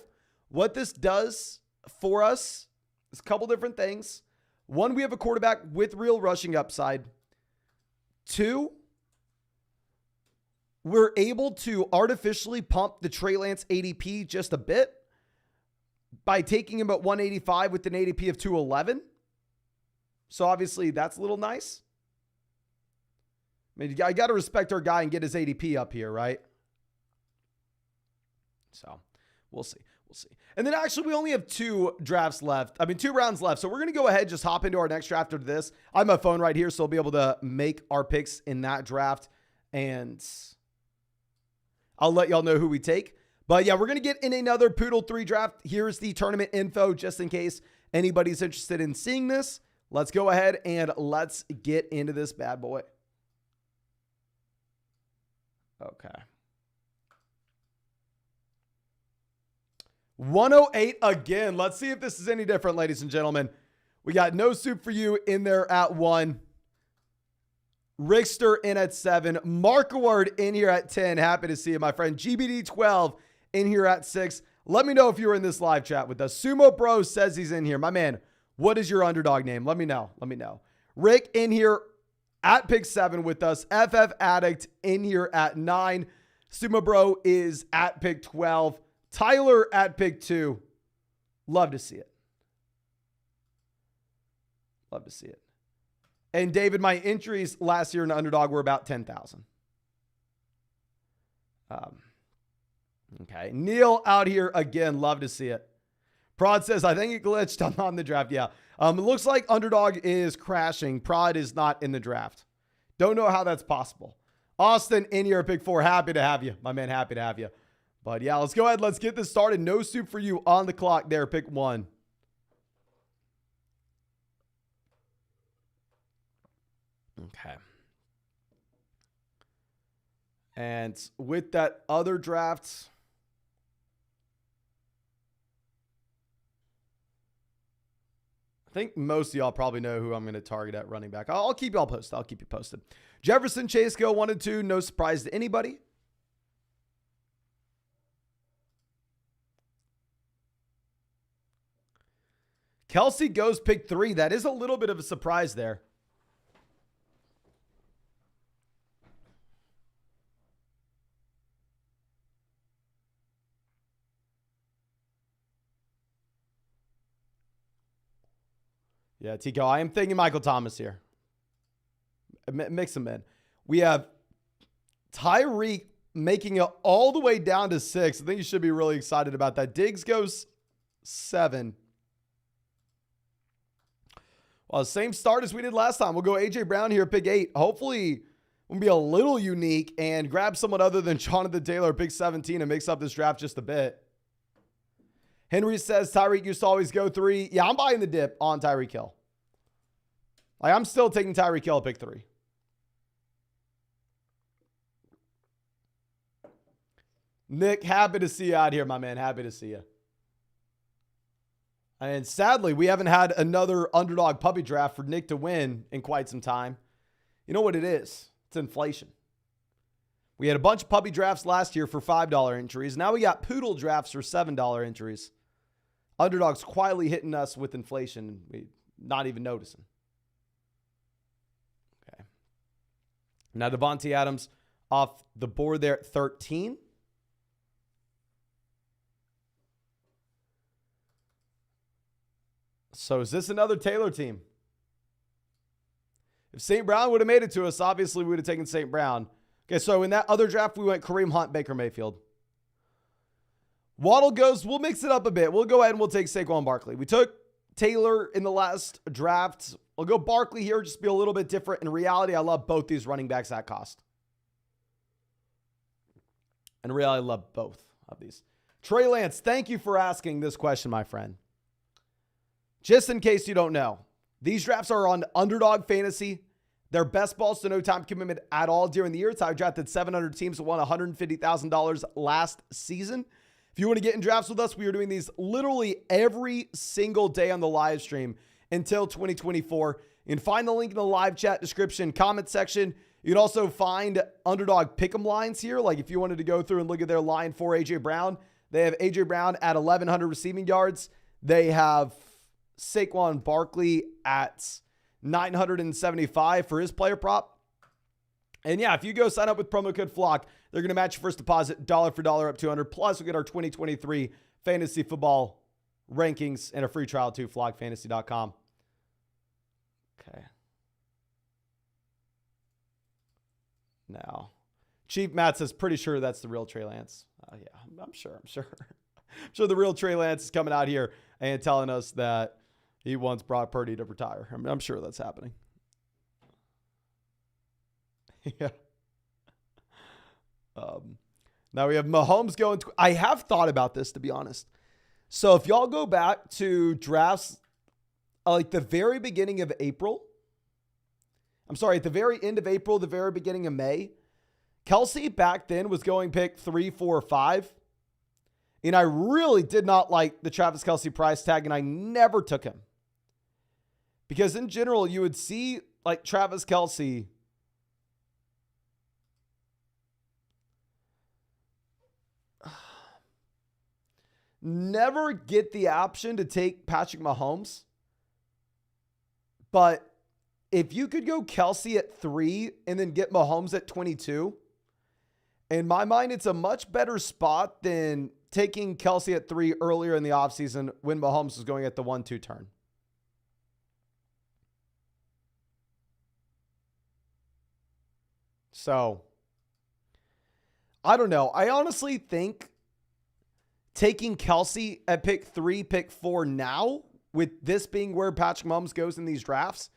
A: What this does for us is a couple different things. One, we have a quarterback with real rushing upside. Two, we're able to artificially pump the Trey Lance ADP just a bit by taking him at 185 with an ADP of 211. So obviously that's a little nice. I mean, I got to respect our guy and get his ADP up here, right? So we'll see. We'll see. And then actually we only have 2 rounds left. So we're going to go ahead, just hop into our next draft after this. I have my phone right here, so I'll be able to make our picks in that draft. And I'll let y'all know who we take. But yeah, we're going to get in another Poodle 3 draft. Here's the tournament info just in case anybody's interested in seeing this. Let's go ahead and let's get into this bad boy. Okay. 108 again. Let's see if this is any different, ladies and gentlemen. We got No Soup for You in there at 1. Rickster in at 7. Markaward in here at 10. Happy to see you, my friend. GBD 12 in here at 6. Let me know if you're in this live chat with us. Sumo Bro says he's in here. My man, what is your underdog name? Let me know. Let me know. Rick in here at pick 7 with us. FF Addict in here at 9. Sumo Bro is at pick 12. Tyler at pick 2. Love to see it. Love to see it. And David, my entries last year in Underdog were about 10,000. Okay. Neil out here again. Love to see it. Prod says, I think it glitched. I'm on the draft. Yeah. It looks like Underdog is crashing. Prod is not in the draft. Don't know how that's possible. Austin in here, pick 4. Happy to have you. My man, happy to have you. But yeah, let's go ahead. Let's get this started. No Soup for You on the clock there. Pick 1. Okay. And with that other draft, I think most of y'all probably know who I'm going to target at running back. I'll keep y'all posted. I'll keep you posted. Jefferson Chase go 1 and 2. No surprise to anybody. Kelsey goes pick 3. That is a little bit of a surprise there. Yeah, Tico, I am thinking Michael Thomas here. Mix them in. We have Tyreek making it all the way down to 6. I think you should be really excited about that. Diggs goes 7. Well, same start as we did last time. We'll go A.J. Brown here, pick 8. Hopefully, we'll be a little unique and grab someone other than Jonathan Taylor, pick 17, and mix up this draft just a bit. Henry says Tyreek used to always go 3. Yeah, I'm buying the dip on Tyreek Hill. Like, I'm still taking Tyreek Hill at pick 3. Nick, happy to see you out here, my man. Happy to see you. And sadly, we haven't had another Underdog puppy draft for Nick to win in quite some time. You know what it is? It's inflation. We had a bunch of puppy drafts last year for $5 entries. Now we got poodle drafts for $7 entries. Underdog's quietly hitting us with inflation. We not even noticing. Okay. Now Devontae Adams off the board there at 13. So is this another Taylor team? If St. Brown would have made it to us, obviously we would have taken St. Brown. Okay, so in that other draft, we went Kareem Hunt, Baker Mayfield. Waddle goes, we'll mix it up a bit. We'll go ahead and we'll take Saquon Barkley. We took Taylor in the last draft. We'll go Barkley here, just be a little bit different. In reality, I love both these running backs at cost. In reality, I love both of these. Trey Lance, thank you for asking this question, my friend. Just in case you don't know, these drafts are on Underdog Fantasy. Their best balls to no time commitment at all during the year. It's how I drafted 700 teams that won $150,000 last season. If you want to get in drafts with us, we are doing these literally every single day on the live stream until 2024. You can find the link in the live chat description, comment section. You can also find Underdog Pick'em lines here. Like if you wanted to go through and look at their line for A.J. Brown, they have A.J. Brown at 1,100 receiving yards. They have Saquon Barkley at 975 for his player prop. And yeah, if you go sign up with promo code FLOCK, they're going to match your first deposit dollar for dollar up 200. Plus, we get our 2023 fantasy football rankings and a free trial to flockfantasy.com. Okay. Now, Chief Matt says, pretty sure that's the real Trey Lance. Yeah, I'm sure. I'm sure the real Trey Lance is coming out here and telling us that he wants Brock Purdy to retire. I'm sure that's happening. Yeah. Now we have Mahomes going. I have thought about this, to be honest. So if y'all go back to drafts, like the very beginning of April, at the very end of April, the very beginning of May, Kelsey back then was going pick 3, 4, 5. And I really did not like the Travis Kelsey price tag, and I never took him. Because in general, you would see like Travis Kelsey never get the option to take Patrick Mahomes. But if you could go Kelsey at 3 and then get Mahomes at 22, in my mind, it's a much better spot than taking Kelsey at 3 earlier in the offseason when Mahomes was going at the 1-2 turn. So, I don't know. I honestly think taking Kelsey at pick 3, pick 4 now, with this being where Patrick Mahomes goes in these drafts,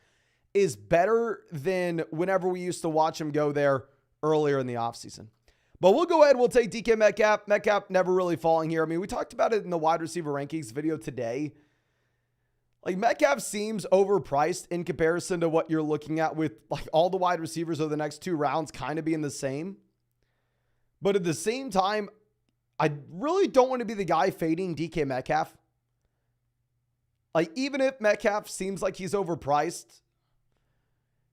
A: is better than whenever we used to watch him go there earlier in the offseason. But we'll go ahead. We'll take DK Metcalf. Metcalf never really falling here. I mean, we talked about it in the wide receiver rankings video today. Like Metcalf seems overpriced in comparison to what you're looking at with like all the wide receivers over the next 2 rounds kind of being the same. But at the same time, I really don't want to be the guy fading DK Metcalf. Like even if Metcalf seems like he's overpriced,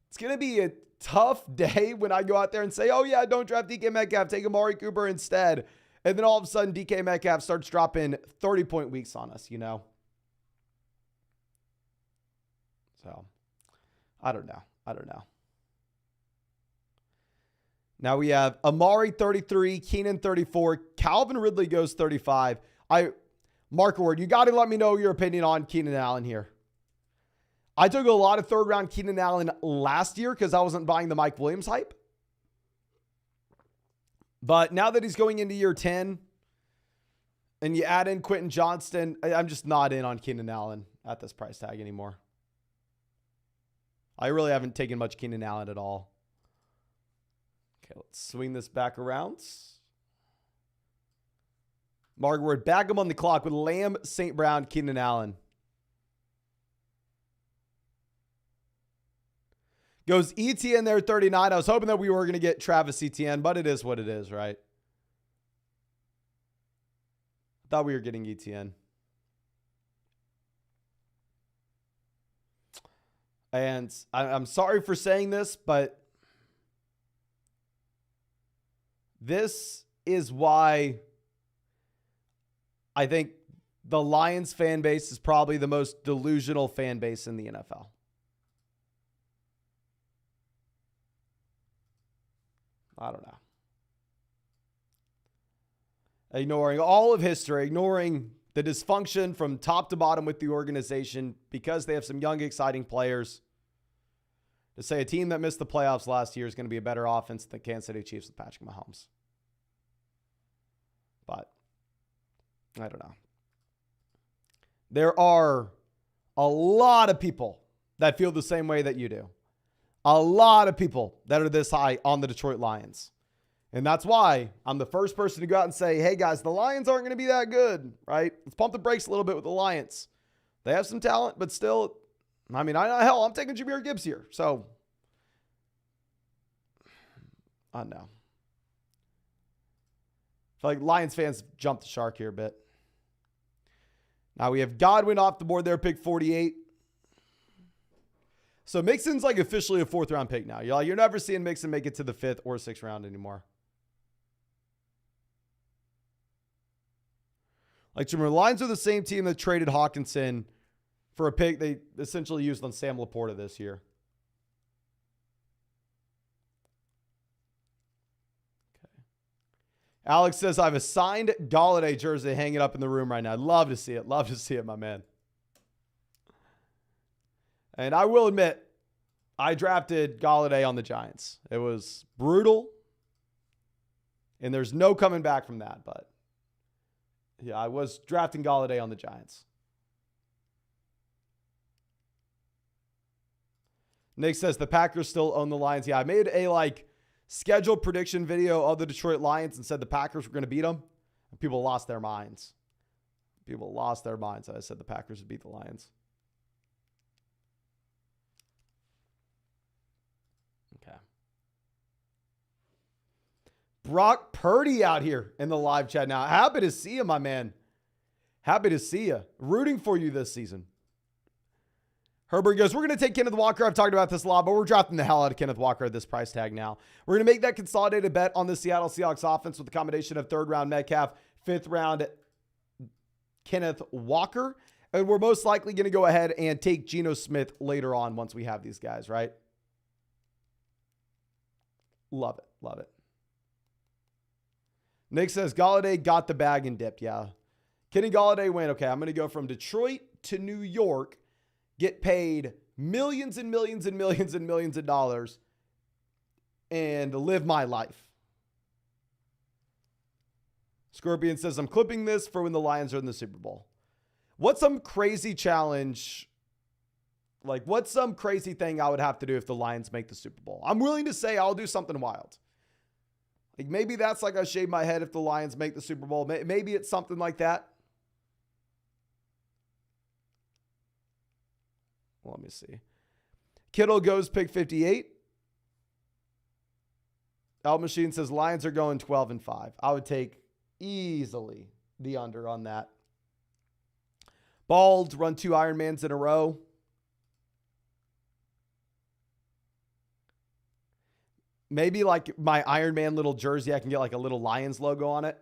A: it's going to be a tough day when I go out there and say, oh yeah, don't draft DK Metcalf, take Amari Cooper instead. And then all of a sudden DK Metcalf starts dropping 30-point weeks on us, you know? So, I don't know. Now we have Amari 33, Keenan 34, Calvin Ridley goes 35. Mark Ward, you got to let me know your opinion on Keenan Allen here. I took a lot of 3rd round Keenan Allen last year because I wasn't buying the Mike Williams hype. But now that he's going into year 10 and you add in Quentin Johnston, I'm just not in on Keenan Allen at this price tag anymore. I really haven't taken much Keenan Allen at all. Okay, let's swing this back around. Margaret, back him on the clock with Lamb, St. Brown, Keenan Allen. Goes ETN there, 39. I was hoping that we were going to get Travis Etienne, but it is what it is, right? I thought we were getting ETN. And I'm sorry for saying this, but this is why I think the Lions fan base is probably the most delusional fan base in the NFL. I don't know. Ignoring all of history, ignoring the dysfunction from top to bottom with the organization because they have some young, exciting players. To say a team that missed the playoffs last year is going to be a better offense than Kansas City Chiefs with Patrick Mahomes. But I don't know. There are a lot of people that feel the same way that you do. A lot of people that are this high on the Detroit Lions. And that's why I'm the first person to go out and say, hey guys, the Lions aren't going to be that good, right? Let's pump the brakes a little bit with the Lions. They have some talent, but still, I mean, I'm taking Jahmyr Gibbs here. So I know. I feel like Lions fans jumped the shark here a bit. Now we have Godwin off the board there, pick 48. So Mixon's like officially a 4th round pick now. You're never seeing Mixon make it to the 5th or 6th round anymore. Like, remember, the Lions are the same team that traded Hawkinson for a pick they essentially used on Sam Laporta this year. Okay. Alex says, I have a signed Galladay jersey hanging up in the room right now. I'd love to see it. Love to see it, my man. And I will admit, I drafted Galladay on the Giants. It was brutal. And there's no coming back from that, but yeah, I was drafting Galladay on the Giants. Nick says the Packers still own the Lions. Yeah, I made a schedule prediction video of the Detroit Lions and said the Packers were going to beat them. And people lost their minds. People lost their minds. I said the Packers would beat the Lions. Okay. Brock Purdy out here in the live chat now. Happy to see you, my man. Happy to see you. Rooting for you this season. Herbert goes, we're going to take Kenneth Walker. I've talked about this a lot, but we're drafting the hell out of Kenneth Walker at this price tag now. We're going to make that consolidated bet on the Seattle Seahawks offense with a combination of 3rd round Metcalf, 5th round Kenneth Walker. And we're most likely going to go ahead and take Geno Smith later on once we have these guys, right? Love it. Love it. Nick says, Galladay got the bag and dipped. Yeah. Kenny Galladay went, okay, I'm going to go from Detroit to New York, get paid millions and millions and millions and millions of dollars, and live my life. Scorpion says, I'm clipping this for when the Lions are in the Super Bowl. What's some crazy challenge? Like, what's some crazy thing I would have to do if the Lions make the Super Bowl? I'm willing to say I'll do something wild. Like, maybe that's like I shave my head if the Lions make the Super Bowl. Maybe it's something like that. Let me see. Kittle goes pick 58. Al Machine says Lions are going 12-5. I would take easily the under on that. Bald run 2 Ironmans in a row. Maybe like my Iron Man little jersey, I can get like a little Lions logo on it.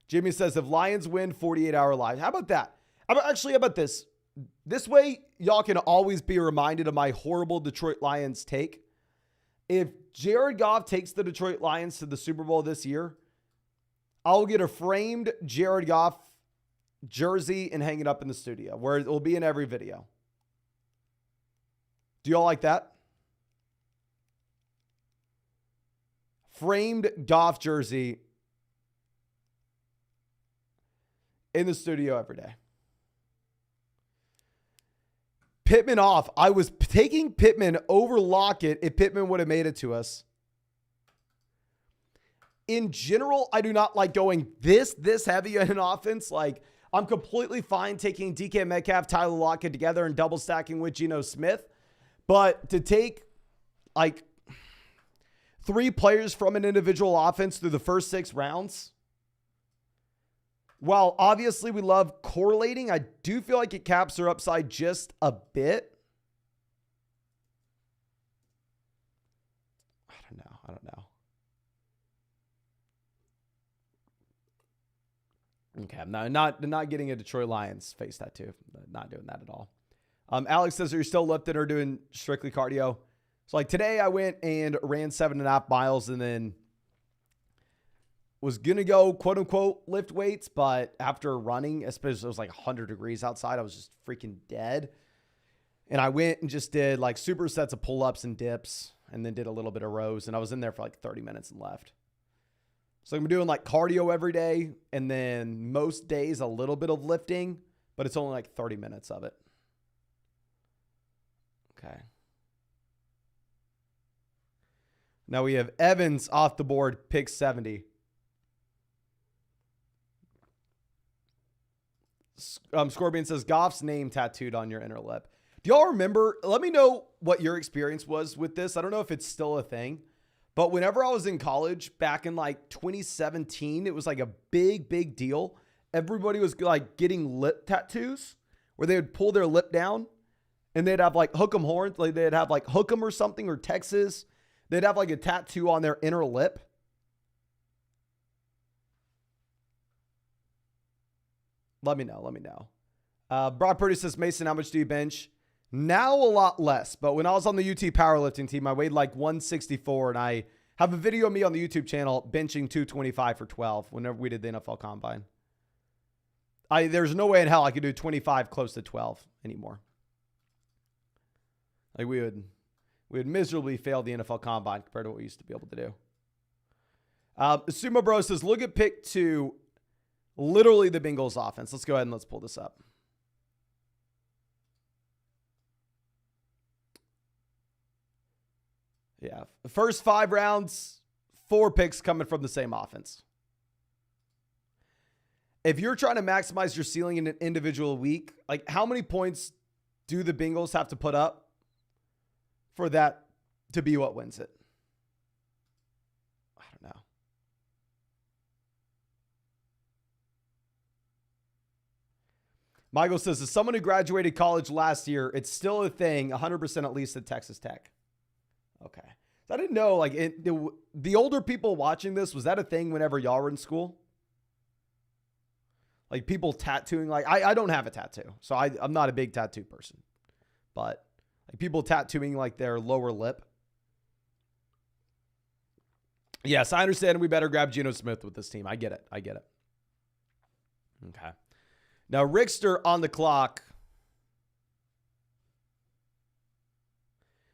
A: Jimmy says, if Lions win 48-hour live. How about that? How about this? This way, y'all can always be reminded of my horrible Detroit Lions take. If Jared Goff takes the Detroit Lions to the Super Bowl this year, I'll get a framed Jared Goff jersey and hang it up in the studio where it will be in every video. Do y'all like that? Framed Goff jersey in the studio every day. Pittman off. I was taking Pittman over Lockett if Pittman would have made it to us. In general, I do not like going this heavy in an offense. Like, I'm completely fine taking DK Metcalf, Tyler Lockett together and double stacking with Geno Smith. But to take like 3 players from an individual offense through the first 6 rounds, while obviously we love correlating, I do feel like it caps their upside just a bit. I don't know. Okay, I'm not getting a Detroit Lions face tattoo. Not doing that at all. Alex says, are you still lifting or doing strictly cardio? So like today I went and ran 7.5 miles and then was going to go quote unquote lift weights, but after running, especially it was like 100 degrees outside, I was just freaking dead. And I went and just did like super sets of pull-ups and dips and then did a little bit of rows. And I was in there for like 30 minutes and left. So I'm doing like cardio every day. And then most days, a little bit of lifting, but it's only like 30 minutes of it. Okay. Now we have Evans off the board, pick 70. Scorpion says, Goff's name tattooed on your inner lip. Do y'all remember? Let me know what your experience was with this. I don't know if it's still a thing, But whenever I was in college back in like 2017, it was like a big deal. Everybody was like getting lip tattoos where they would pull their lip down and they'd have like hook 'em horns. Like they'd have like hook 'em or something, or Texas. They'd have like a tattoo on their inner lip. Let me know. Brock Purdy says, Mason, how much do you bench? Now a lot less, but when I was on the UT powerlifting team, I weighed like 164, and I have a video of me on the YouTube channel benching 225 for 12 whenever we did the NFL Combine. There's no way in hell I could do 25 close to 12 anymore. Like we would miserably fail the NFL Combine compared to what we used to be able to do. Sumo Bro says, look at pick 2, literally the Bengals offense. Let's go ahead and let's pull this up. Yeah. The first 5 rounds, 4 picks coming from the same offense. If you're trying to maximize your ceiling in an individual week, like how many points do the Bengals have to put up for that to be what wins it? I don't know. Michael says, as someone who graduated college last year, it's still a thing, 100% at least at Texas Tech. Okay. So I didn't know, like, the older people watching this, was that a thing whenever y'all were in school? Like, people tattooing, like, I don't have a tattoo, so I'm not a big tattoo person. But, like, people tattooing, like, their lower lip. Yes, I understand we better grab Geno Smith with this team. I get it. Okay. Now, Rickster on the clock.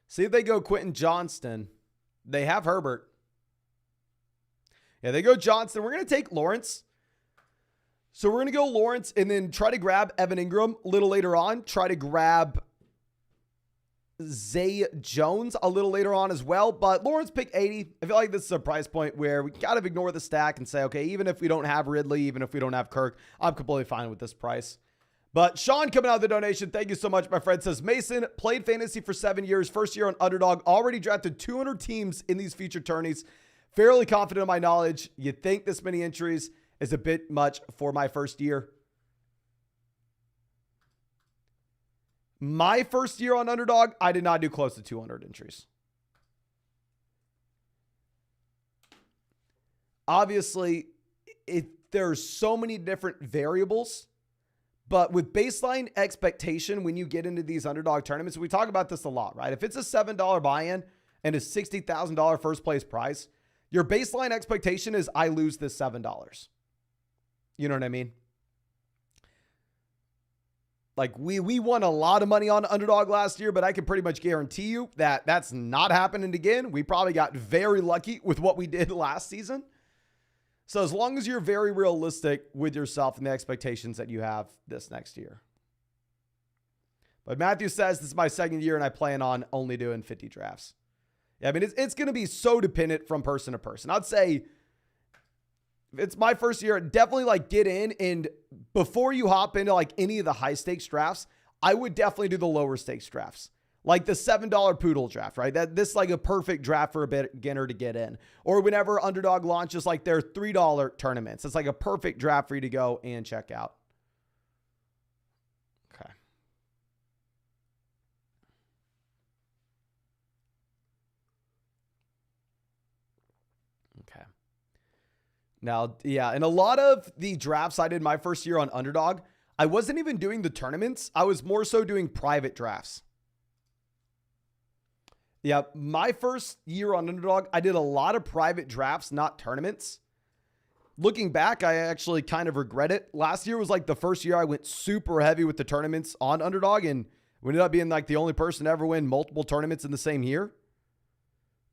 A: See if they go Quentin Johnston. They have Herbert. Yeah, they go Johnston. We're going to take Lawrence. So we're going to go Lawrence and then try to grab Evan Ingram a little later on. Try to grab Zay Jones a little later on as well. But Lawrence pick 80. I feel like this is a price point where we got to ignore the stack and say, okay, even if we don't have Ridley, even if we don't have Kirk, I'm completely fine with this price. But Sean coming out of the donation, thank you so much, my friend, says, Mason played fantasy for 7 years, first year on Underdog, already drafted 200 teams in these featured tourneys. Fairly confident in my knowledge. You think this many entries is a bit much for my first year? My first year on Underdog, I did not do close to 200 entries. Obviously, there's so many different variables. But with baseline expectation, when you get into these Underdog tournaments, we talk about this a lot, right? If it's a $7 buy-in and a $60,000 first place prize, your baseline expectation is I lose this $7. You know what I mean? Like we won a lot of money on Underdog last year, but I can pretty much guarantee you that that's not happening again. We probably got very lucky with what we did last season. So as long as you're very realistic with yourself and the expectations that you have this next year. But Matthew says, this is my second year and I plan on only doing 50 drafts. Yeah, I mean, it's going to be so dependent from person to person. I'd say if it's my first year, definitely like get in, and before you hop into like any of the high stakes drafts, I would definitely do the lower stakes drafts. Like the $7 poodle draft, right? This is like a perfect draft for a beginner to get in. Or whenever Underdog launches like their $3 tournaments. It's like a perfect draft for you to go and check out. Okay. Okay. Now, yeah, and a lot of the drafts I did my first year on Underdog, I wasn't even doing the tournaments. I was more so doing private drafts. Yeah, my first year on Underdog, I did a lot of private drafts, not tournaments. Looking back, I actually kind of regret it. Last year was like the first year I went super heavy with the tournaments on Underdog, and we ended up being like the only person to ever win multiple tournaments in the same year.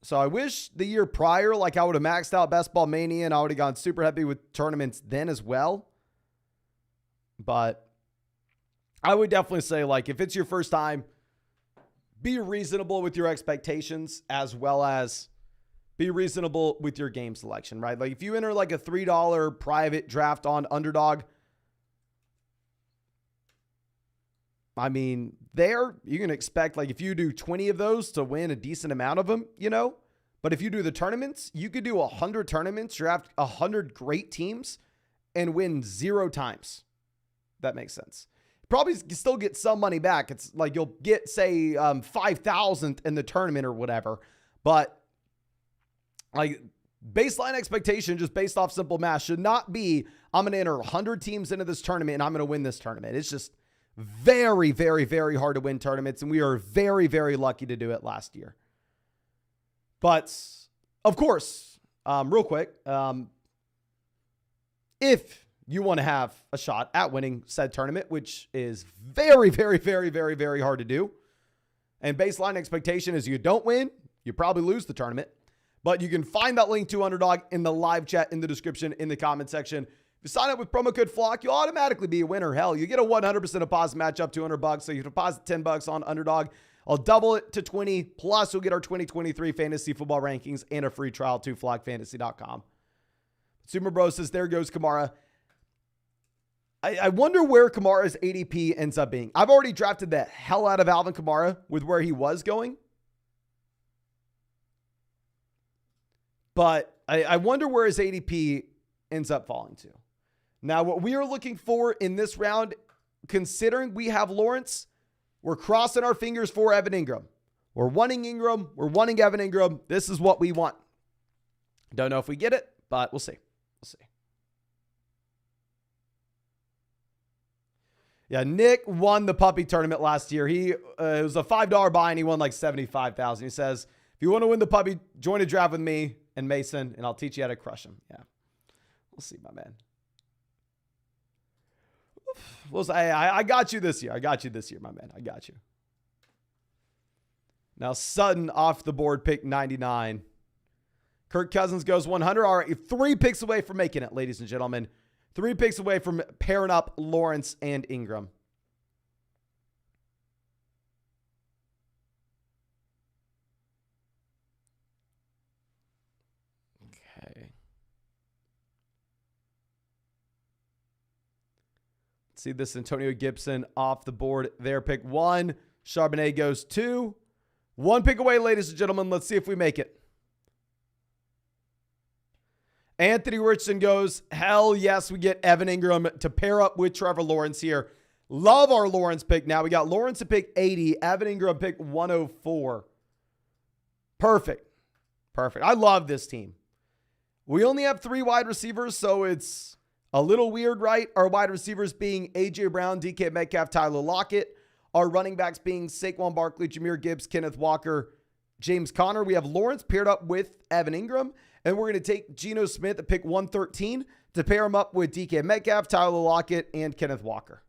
A: So I wish the year prior, like I would have maxed out Best Ball Mania and I would have gone super heavy with tournaments then as well. But I would definitely say, like, if it's your first time, be reasonable with your expectations as well as be reasonable with your game selection, right? Like if you enter like a $3 private draft on Underdog, I mean, there you can expect like if you do 20 of those to win a decent amount of them, you know, But if you do the tournaments, you could do 100 tournaments, draft 100 great teams, and win 0 times. That makes sense. Probably still get some money back. It's like you'll get, say, 5,000 in the tournament or whatever. But like baseline expectation, just based off simple math, should not be, I'm going to enter 100 teams into this tournament and I'm going to win this tournament. It's just very, very, very hard to win tournaments. And we are very, very lucky to do it last year. But of course, real quick, if you want to have a shot at winning said tournament, which is very, very, very, very, very hard to do. And baseline expectation is you don't win, you probably lose the tournament. But you can find that link to Underdog in the live chat, in the description, in the comment section. If you sign up with promo code FLOCK, you'll automatically be a winner. Hell, you get a 100% deposit match up to $200. So you deposit $10 on Underdog. I'll double it to 20. Plus, you'll get our 2023 fantasy football rankings and a free trial to flockfantasy.com. Sumer Bro says, there goes Kamara. I wonder where Kamara's ADP ends up being. I've already drafted the hell out of Alvin Kamara with where he was going. But I wonder where his ADP ends up falling to. Now, what we are looking for in this round, considering we have Lawrence, we're crossing our fingers for Evan Ingram. We're wanting Ingram. We're wanting Evan Ingram. This is what we want. Don't know if we get it, but we'll see. We'll see. Yeah, Nick won the puppy tournament last year. It was a $5 buy and he won like $75,000. He says, if you want to win the puppy, join a draft with me and Mason, and I'll teach you how to crush him. Yeah, we'll see, my man. We'll see. I got you this year. I got you this year, my man. I got you. Now Sutton off the board, pick 99. Kirk Cousins goes 100. All right, 3 picks away from making it, ladies and gentlemen. 3 picks away from pairing up Lawrence and Ingram. Okay. Let's see this Antonio Gibson off the board there. Pick 1. Charbonnet goes 2. 1 pick away, ladies and gentlemen. Let's see if we make it. Anthony Richardson goes, hell yes, we get Evan Ingram to pair up with Trevor Lawrence here. Love our Lawrence pick. Now we got Lawrence at pick 80, Evan Ingram pick 104. Perfect. Perfect. I love this team. We only have 3 wide receivers, so it's a little weird, right? Our wide receivers being A.J. Brown, DK Metcalf, Tyler Lockett. Our running backs being Saquon Barkley, Jahmyr Gibbs, Kenneth Walker, James Conner. We have Lawrence paired up with Evan Ingram. And we're going to take Geno Smith at pick 113 to pair him up with DK Metcalf, Tyler Lockett, and Kenneth Walker.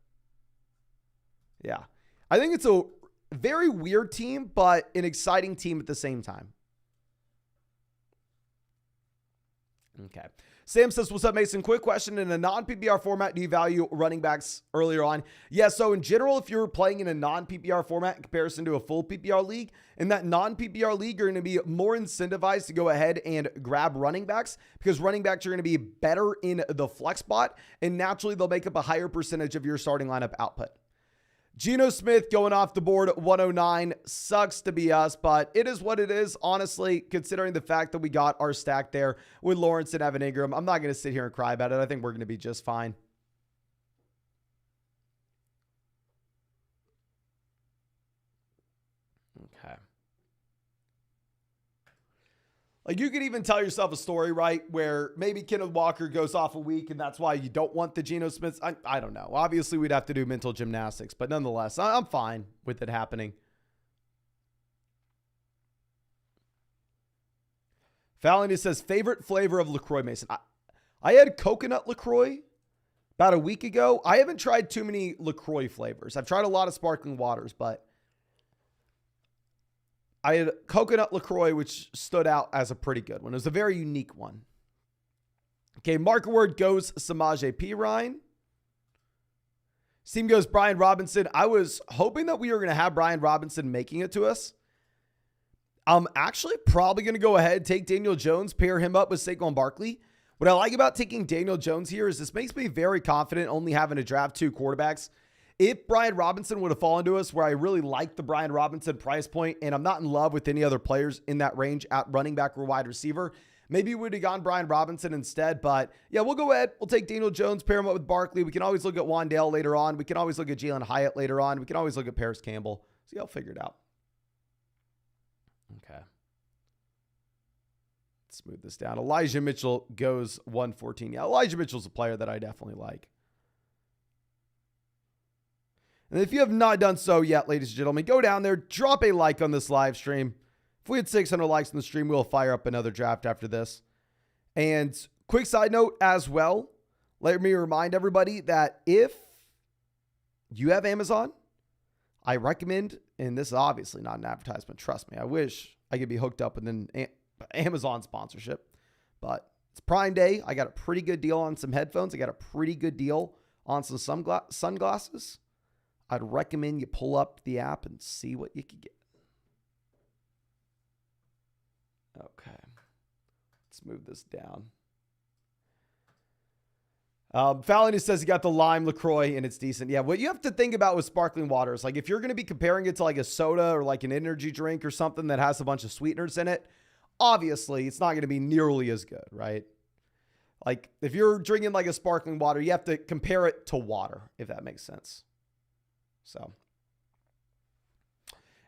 A: Yeah. I think it's a very weird team, but an exciting team at the same time. Okay. Sam says, what's up, Mason? Quick question. In a non-PPR format, do you value running backs earlier on? Yeah, so in general, if you're playing in a non-PPR format in comparison to a full PPR league, in that non-PPR league, you're going to be more incentivized to go ahead and grab running backs because running backs are going to be better in the flex spot, and naturally, they'll make up a higher percentage of your starting lineup output. Geno Smith going off the board at 109. Sucks to be us, but it is what it is. Honestly, considering the fact that we got our stack there with Lawrence and Evan Ingram, I'm not going to sit here and cry about it. I think we're going to be just fine. Okay. Like, you could even tell yourself a story, right, where maybe Kenneth Walker goes off a week and that's why you don't want the Geno Smiths. I don't know. Obviously, we'd have to do mental gymnastics, but nonetheless, I'm fine with it happening. Fallon says, favorite flavor of LaCroix, Mason. I had coconut LaCroix about a week ago. I haven't tried too many LaCroix flavors. I've tried a lot of sparkling waters, but I had coconut LaCroix, which stood out as a pretty good one. It was a very unique one. Okay, marker word goes Samaje Perine. Steam goes Brian Robinson. I was hoping that we were going to have Brian Robinson making it to us. I'm actually probably going to go ahead, take Daniel Jones, pair him up with Saquon Barkley. What I like about taking Daniel Jones here is this makes me very confident only having to draft 2 quarterbacks If Brian Robinson would have fallen to us where I really like the Brian Robinson price point and I'm not in love with any other players in that range at running back or wide receiver, maybe we would have gone Brian Robinson instead. But yeah, we'll go ahead. We'll take Daniel Jones, pair him up with Barkley. We can always look at Wandale later on. We can always look at Jalen Hyatt later on. We can always look at Paris Campbell. So yeah, I'll figure it out. Okay. Let's smooth this down. Elijah Mitchell goes 114. Yeah, Elijah Mitchell's a player that I definitely like. And if you have not done so yet, ladies and gentlemen, go down there, drop a like on this live stream. If we had 600 likes on the stream, we'll fire up another draft after this. And quick side note as well, let me remind everybody that if you have Amazon, I recommend, and this is obviously not an advertisement, trust me, I wish I could be hooked up with an Amazon sponsorship, but it's Prime Day. I got a pretty good deal on some headphones. I got a pretty good deal on some sunglasses. I'd recommend you pull up the app and see what you could get. Okay. Let's move this down. Fallon says he got the lime LaCroix and it's decent. Yeah, what you have to think about with sparkling water is like if you're going to be comparing it to like a soda or like an energy drink or something that has a bunch of sweeteners in it, obviously it's not going to be nearly as good, right? Like if you're drinking like a sparkling water, you have to compare it to water, if that makes sense. So,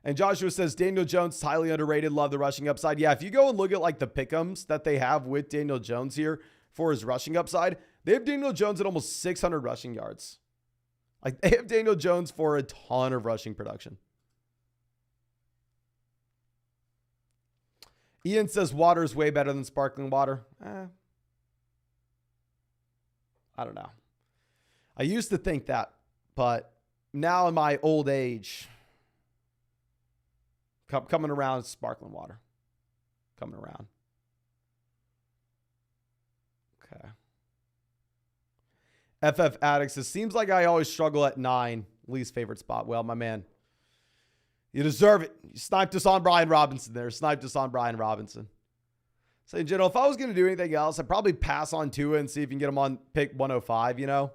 A: and Joshua says Daniel Jones is highly underrated. Love the rushing upside. Yeah, if you go and look at like the pick'ems that they have with Daniel Jones here for his rushing upside, they have Daniel Jones at almost 600 rushing yards. Like they have Daniel Jones for a ton of rushing production. Ian says water is way better than sparkling water. I don't know. I used to think that, but now in my old age, coming around sparkling water. Coming around. Okay. FF Addicts, it seems like I always struggle at 9. Least favorite spot. Well, my man, you deserve it. You sniped us on Brian Robinson there. Sniped us on Brian Robinson. So, in general, if I was going to do anything else, I'd probably pass on Tua and see if you can get him on pick 105, you know?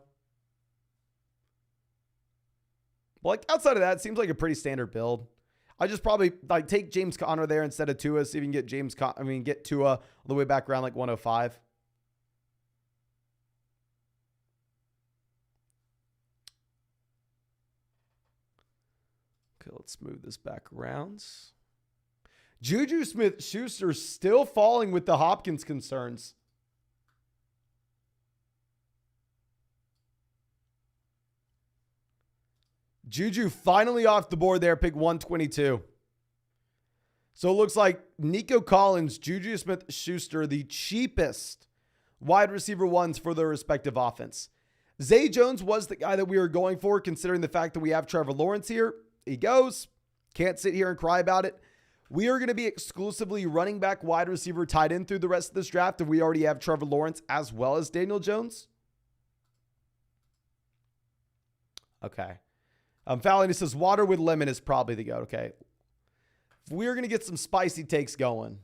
A: But like outside of that, it seems like a pretty standard build. I just probably like take James Conner there instead of Tua, see if you can get get Tua all the way back around like 105. Okay, let's move this back around. Juju Smith-Schuster still falling with the Hopkins concerns. Juju finally off the board there, pick 122. So it looks like Nico Collins, Juju Smith-Schuster, the cheapest wide receiver ones for their respective offense. Zay Jones was the guy that we were going for, considering the fact that we have Trevor Lawrence here. He goes. Can't sit here and cry about it. We are going to be exclusively running back, wide receiver, tight end through the rest of this draft, and we already have Trevor Lawrence as well as Daniel Jones. Okay. Fallon says water with lemon is probably the go. Okay. If we're going to get some spicy takes going,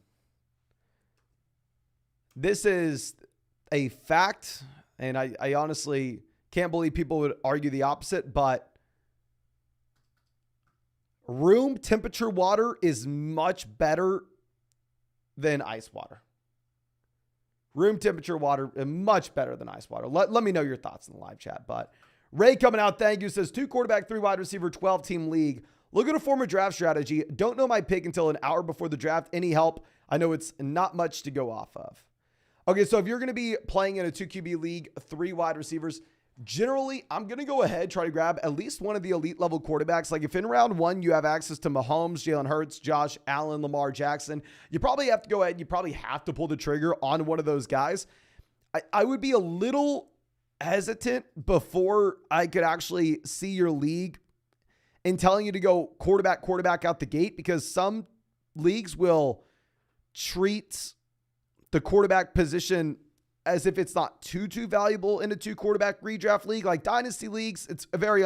A: this is a fact, and I honestly can't believe people would argue the opposite, but room temperature water is much better than ice water. Room temperature water is much better than ice water. Let me know your thoughts in the live chat. But Ray coming out, thank you, says 2 quarterback, 3 wide receiver, 12-team league. Look at a former draft strategy. Don't know my pick until an hour before the draft. Any help? I know it's not much to go off of. Okay, so if you're going to be playing in a 2 QB league, 3 wide receivers, generally, I'm going to go ahead, try to grab at least one of the elite level quarterbacks. Like if in round 1, you have access to Mahomes, Jalen Hurts, Josh Allen, Lamar Jackson, you probably have to go ahead. You probably have to pull the trigger on one of those guys. I would be a little hesitant before I could actually see your league and telling you to go quarterback out the gate, because some leagues will treat the quarterback position as if it's not too valuable in a 2 quarterback redraft league. Like dynasty leagues, it's very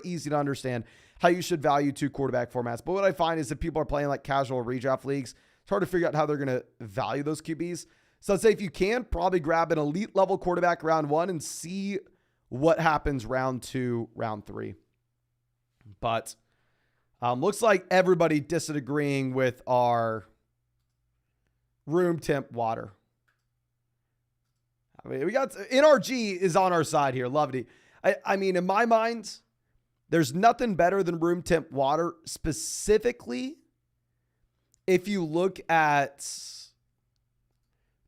A: easy to understand how you should value 2 quarterback formats. But what I find is that people are playing like casual redraft leagues, it's hard to figure out how they're going to value those QBs. So I'd say if you can, probably grab an elite level quarterback round 1 and see what happens round 2, round 3. But looks like everybody disagreeing with our room temp water. I mean, we got NRG is on our side here. Loved it. I mean, in my mind, there's nothing better than room temp water, specifically if you look at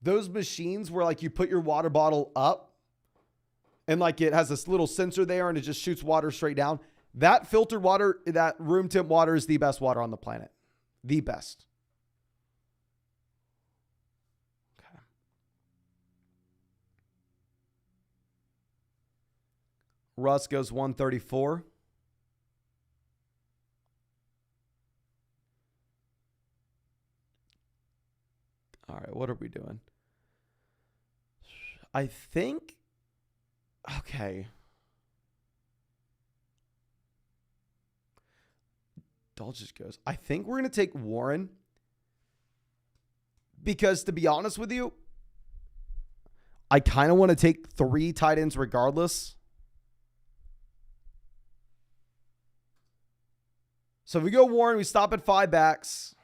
A: those machines where like you put your water bottle up and like it has this little sensor there and it just shoots water straight down. That filtered water, that room temp water is the best water on the planet. The best. Okay. Russ goes 134. All right, what are we doing? I think, okay. Dulcich goes. I think we're going to take Warren because, to be honest with you, I kind of want to take 3 tight ends regardless. So if we go Warren, we stop at 5 backs.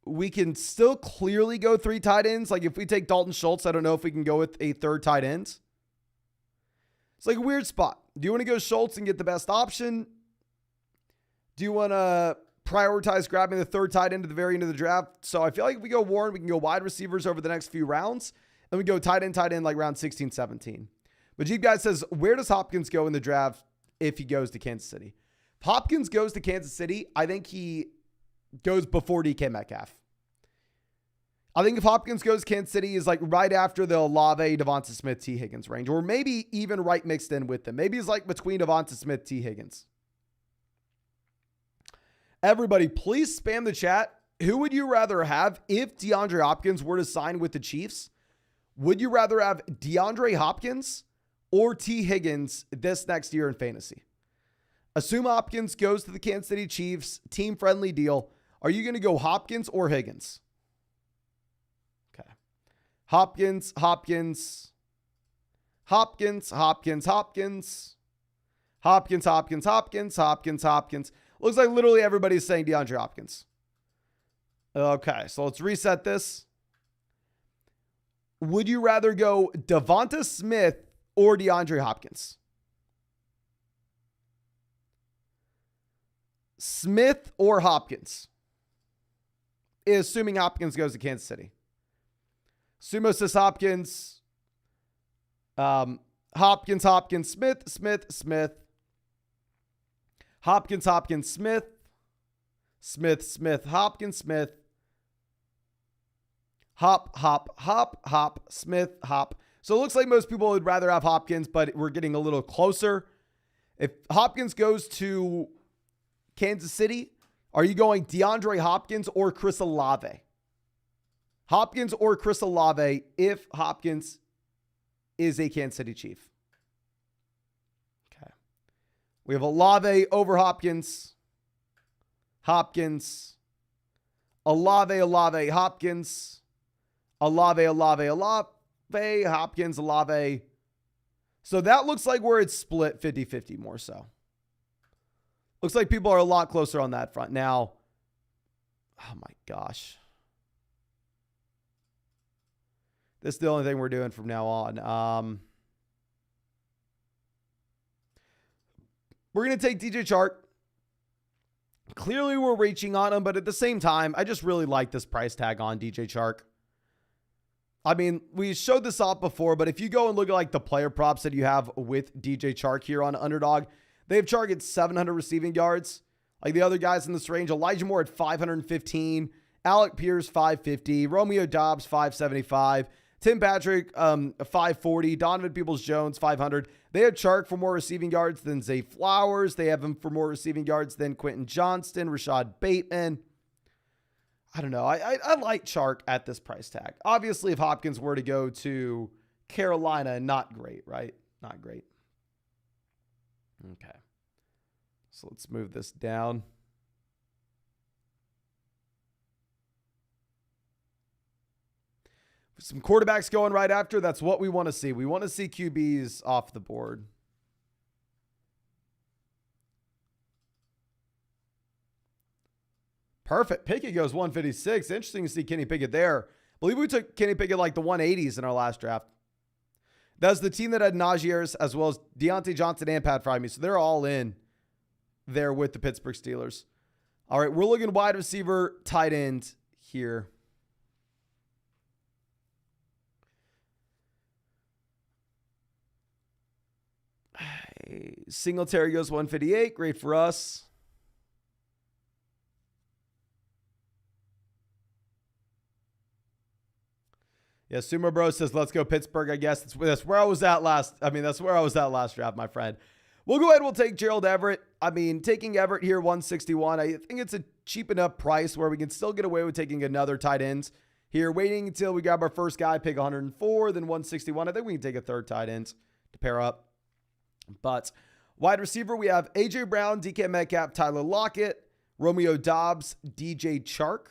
A: We can still clearly go 3 tight ends. Like if we take Dalton Schultz, I don't know if we can go with a 3rd tight end. It's like a weird spot. Do you want to go Schultz and get the best option? Do you want to prioritize grabbing the 3rd tight end at the very end of the draft? So I feel like if we go Warren, we can go wide receivers over the next few rounds. And we go tight end like round 16, 17. But Jeep Guy says, where does Hopkins go in the draft if he goes to Kansas City? If Hopkins goes to Kansas City, I think he goes before DK Metcalf. I think if Hopkins goes Kansas City is like right after the Olave, Devonta Smith, T. Higgins range, or maybe even right mixed in with them. Maybe it's like between Devonta Smith, T. Higgins. Everybody, please spam the chat. Who would you rather have if DeAndre Hopkins were to sign with the Chiefs? Would you rather have DeAndre Hopkins or T. Higgins this next year in fantasy? Assume Hopkins goes to the Kansas City Chiefs, team-friendly deal. Are you going to go Hopkins or Higgins? Okay. Hopkins. Looks like literally everybody's saying DeAndre Hopkins. Okay, so let's reset this. Would you rather go Devonta Smith or DeAndre Hopkins? Smith or Hopkins? Assuming Hopkins goes to Kansas City. Sumo says Hopkins. Hopkins, Smith. Hopkins, Smith. Hopkins, Smith. Hop, Smith, hop. So it looks like most people would rather have Hopkins, but we're getting a little closer. If Hopkins goes to Kansas City, are you going DeAndre Hopkins or Chris Olave? Hopkins or Chris Olave if Hopkins is a Kansas City Chief. Okay. We have Olave over Hopkins. Olave, Hopkins. Olave, Hopkins, Olave. So that looks like where it's split 50-50 more so. Looks like people are a lot closer on that front. Now, oh my gosh. This is the only thing we're doing from now on. We're going to take DJ Chark. Clearly, we're reaching on him, but at the same time, I just really like this price tag on DJ Chark. I mean, we showed this off before, but if you go and look at like the player props that you have with DJ Chark here on Underdog, they have Chark at 700 receiving yards. Like the other guys in this range, Elijah Moore at 515, Alec Pierce 550, Romeo Dobbs 575, Tim Patrick 540, Donovan Peoples-Jones 500. They have Chark for more receiving yards than Zay Flowers. They have him for more receiving yards than Quentin Johnston, Rashad Bateman. I don't know. I like Chark at this price tag. Obviously, if Hopkins were to go to Carolina, not great, right? Not great. Okay. So let's move this down. Some quarterbacks going right after. That's what we want to see. We want to see QBs off the board. Perfect. Pickett goes 156. Interesting to see Kenny Pickett there. I believe we took Kenny Pickett like the 180s in our last draft. That's the team that had Najee's as well as Deontay Johnson and Pat Freiermuth. So they're all in there with the Pittsburgh Steelers. All right, we're looking wide receiver, tight end here. Singletary goes 158. Great for us. Yeah, Sumo Bro says, let's go Pittsburgh, I guess. That's where I was at last. That's where I was at last draft, my friend. We'll go ahead and we'll take Gerald Everett. Taking Everett here, 161. I think it's a cheap enough price where we can still get away with taking another tight end here. Waiting until we grab our first guy, pick 104, then 161. I think we can take a third tight end to pair up. But wide receiver, we have A.J. Brown, DK Metcalf, Tyler Lockett, Romeo Doubs, DJ Chark.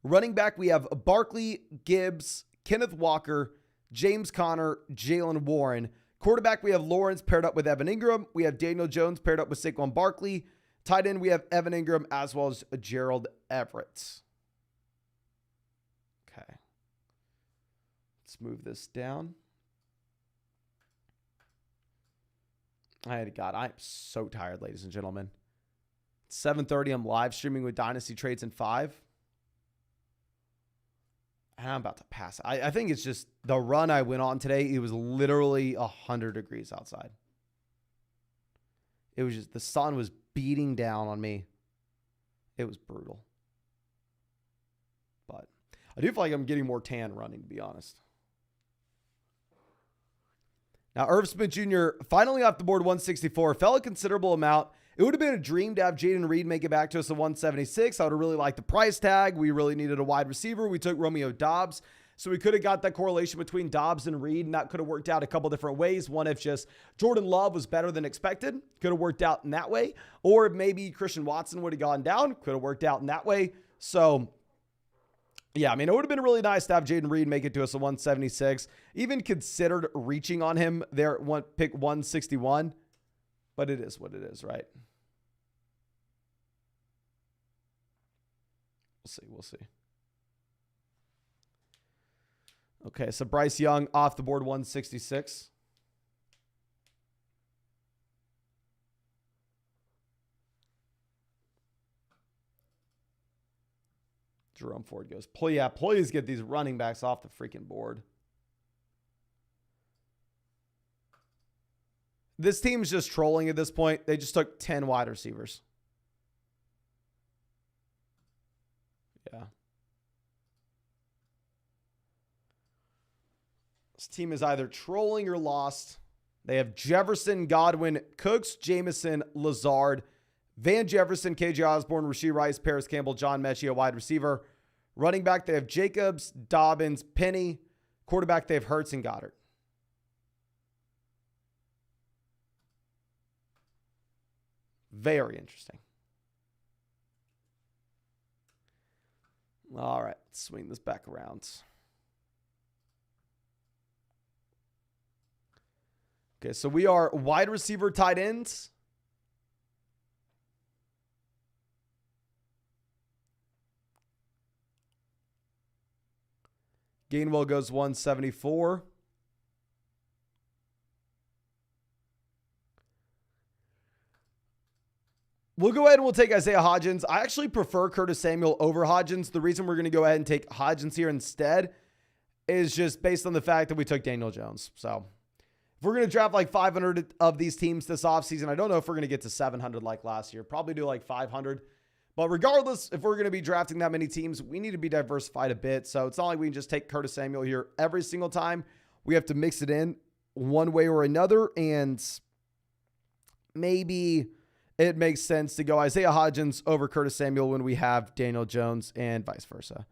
A: Running back, we have Barkley, Gibbs, Kenneth Walker, James Conner, Jalen Warren. Quarterback, we have Lawrence paired up with Evan Ingram. We have Daniel Jones paired up with Saquon Barkley. Tight end, we have Evan Ingram as well as Gerald Everett. Okay. Let's move this down. God, I'm so tired, ladies and gentlemen. It's 7:30. I'm live streaming with Dynasty Trades in 5. And I'm about to pass. I think it's just the run I went on today. It was literally 100 degrees outside. It was just, the sun was beating down on me. It was brutal. But I do feel like I'm getting more tan running, to be honest. Now, Irv Smith Jr. finally off the board, 164. Fell a considerable amount. It would have been a dream to have Jaden Reed make it back to us at 176. I would have really liked the price tag. We really needed a wide receiver. We took Romeo Doubs. So we could have got that correlation between Doubs and Reed, and that could have worked out a couple different ways. One, if just Jordan Love was better than expected, could have worked out in that way. Or if maybe Christian Watson would have gone down, could have worked out in that way. So yeah, it would have been really nice to have Jaden Reed make it to us at 176. Even considered reaching on him there at pick 161. But it is what it is, right? We'll see. Okay, so Bryce Young off the board, 166. Jerome Ford goes, please get these running backs off the freaking board. This team's just trolling at this point. They just took 10 wide receivers. Yeah. This team is either trolling or lost. They have Jefferson, Godwin, Cooks, Jameson, Lazard, Van Jefferson, KJ Osborne, Rashee Rice, Paris Campbell, John Mechie, a wide receiver. Running back, they have Jacobs, Dobbins, Penny. Quarterback, they have Hurts and Goddard. Very interesting. All right, let's swing this back around. Okay, so we are wide receiver, tight ends. Gainwell goes 174. We'll go ahead and we'll take Isaiah Hodgins. I actually prefer Curtis Samuel over Hodgins. The reason we're going to go ahead and take Hodgins here instead is just based on the fact that we took Daniel Jones. So if we're going to draft like 500 of these teams this offseason, I don't know if we're going to get to 700 like last year. Probably do like 500. But regardless, if we're going to be drafting that many teams, we need to be diversified a bit. So it's not like we can just take Curtis Samuel here every single time. We have to mix it in one way or another. And maybe it makes sense to go Isaiah Hodgins over Curtis Samuel when we have Daniel Jones and vice versa.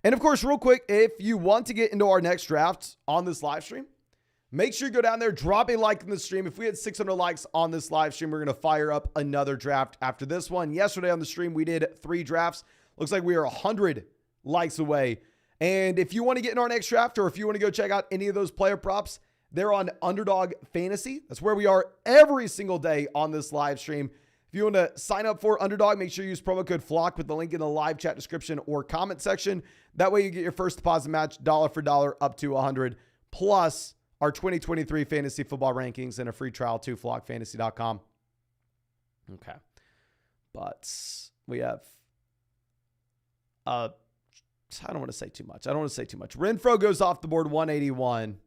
A: And of course, real quick, if you want to get into our next draft on this live stream, make sure you go down there, drop a like in the stream. If we had 600 likes on this live stream, we're going to fire up another draft after this one. Yesterday on the stream, we did 3 drafts. Looks like we are 100 likes away And if you want to get in our next draft, or if you want to go check out any of those player props, they're on Underdog Fantasy. That's where we are every single day on this live stream. If you want to sign up for Underdog, make sure you use promo code FLOCK with the link in the live chat description or comment section. That way you get your first deposit match dollar for dollar up to 100, plus our 2023 fantasy football rankings and a free trial to flockfantasy.com. Okay. But we have, I don't want to say too much. Renfro goes off the board 181.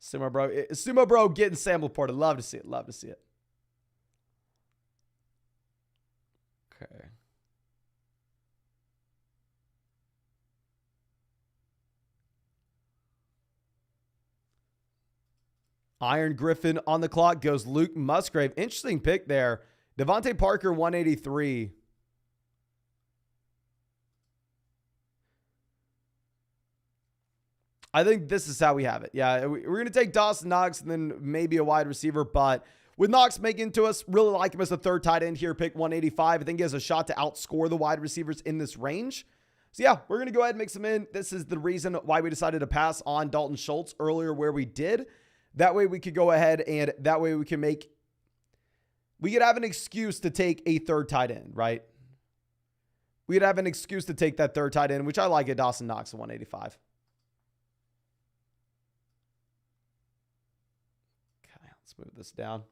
A: Sumo bro getting sample ported. Love to see it. Okay. Iron Griffin on the clock goes Luke Musgrave. Interesting pick there. Devontae Parker, 183. I think this is how we have it. Yeah, we're going to take Dawson Knox and then maybe a wide receiver. But with Knox making to us, really like him as the third tight end here, pick 185. I think he has a shot to outscore the wide receivers in this range. So yeah, we're going to go ahead and mix him in. This is the reason why we decided to pass on Dalton Schultz earlier where we did. That way we could go ahead and that way we could have an excuse to take a third tight end, right? We'd have an excuse to take that third tight end, which I like at Dawson Knox at 185. Okay, let's move this down.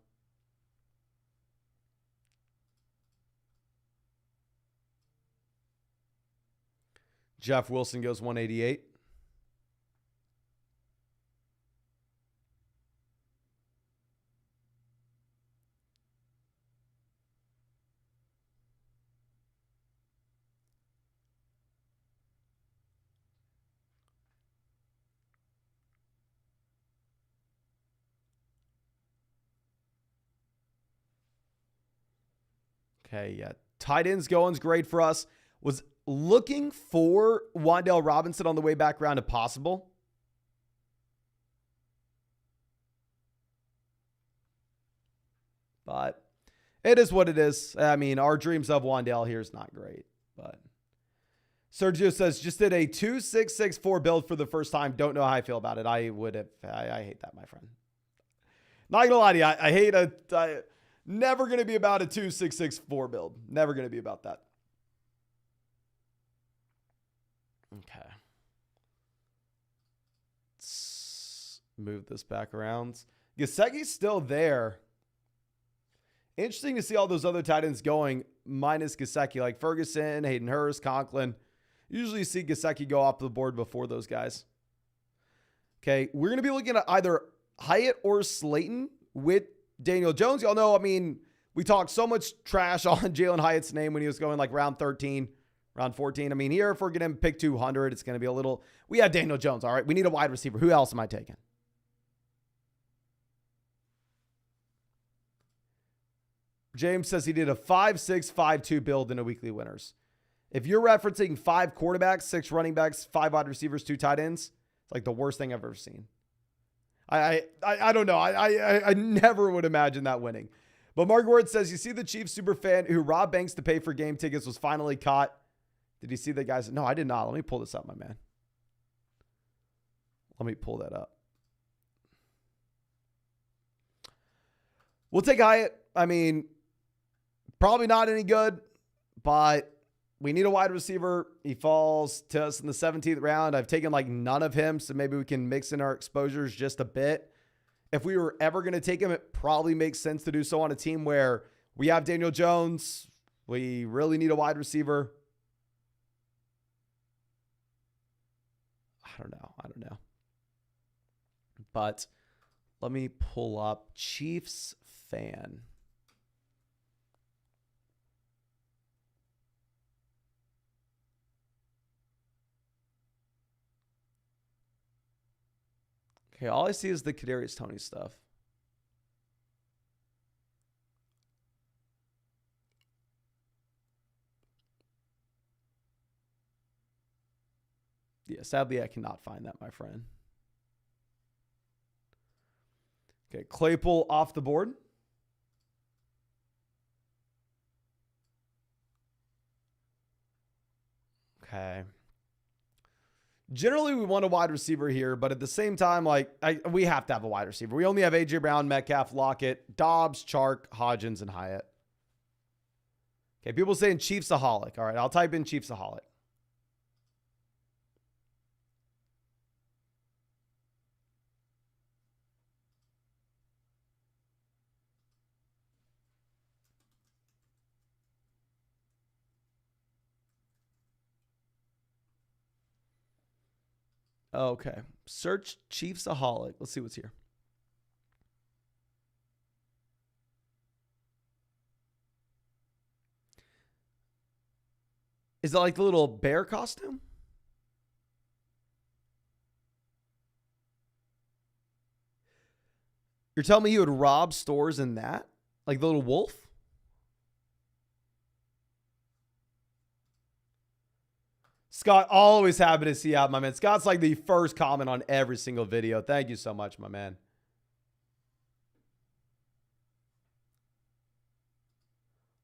A: Jeff Wilson goes 188. Okay, yeah. Tight ends going's great for us. Was looking for Wan'Dale Robinson on the way back around if possible. But it is what it is. I mean, our dreams of Wan'Dale here is not great. But Sergio says, just did a 2-6-6-4 build for the first time. Don't know how I feel about it. I hate that, my friend. Not going to lie to you. I hate a... Never going to be about a 2-6-6-4 build. Never going to be about that. Okay. Let's move this back around. Gesicki's still there. Interesting to see all those other tight ends going minus Gesicki, like Ferguson, Hayden Hurst, Conklin. Usually you see Gesicki go off the board before those guys. Okay, we're going to be looking at either Hyatt or Slayton with Daniel Jones. Y'all know, I mean, we talked so much trash on Jalen Hyatt's name when he was going like round 13, round 14. I mean, here, if we're going to pick 200, it's going to be a little... We have Daniel Jones, all right? We need a wide receiver. Who else am I taking? James says he did a 5-6-5-2 build in a weekly winners. If you're referencing 5 quarterbacks, 6 running backs, 5 wide receivers, 2 tight ends, it's like the worst thing I've ever seen. I don't know. I never would imagine that winning. But Mark Ward says, you see the Chiefs super fan who robbed banks to pay for game tickets was finally caught. Did you see the guys? No, I did not. Let me pull this up, my man. Let me pull that up. We'll take Hyatt. I mean, probably not any good, but we need a wide receiver. He falls to us in the 17th round. I've taken like none of him, so maybe we can mix in our exposures just a bit. If we were ever going to take him, it probably makes sense to do so on a team where we have Daniel Jones. We really need a wide receiver. I don't know. But let me pull up Chiefs fan. Okay, all I see is the Kadarius Toney stuff. Yeah, sadly, I cannot find that, my friend. Okay, Claypool off the board. Okay. Generally, we want a wide receiver here, but at the same time, like we have to have a wide receiver. We only have A.J. Brown, Metcalf, Lockett, Dobbs, Chark, Hodgins, and Hyatt. Okay, people saying Chiefsaholic. All right, I'll type in Chiefsaholic. Okay, search Chiefsaholic. Let's see what's here. Is that like the little bear costume? You're telling me you would rob stores in that? Like the little wolf? Scott, always happy to see you out, my man. Scott's like the first comment on every single video. Thank you so much, my man.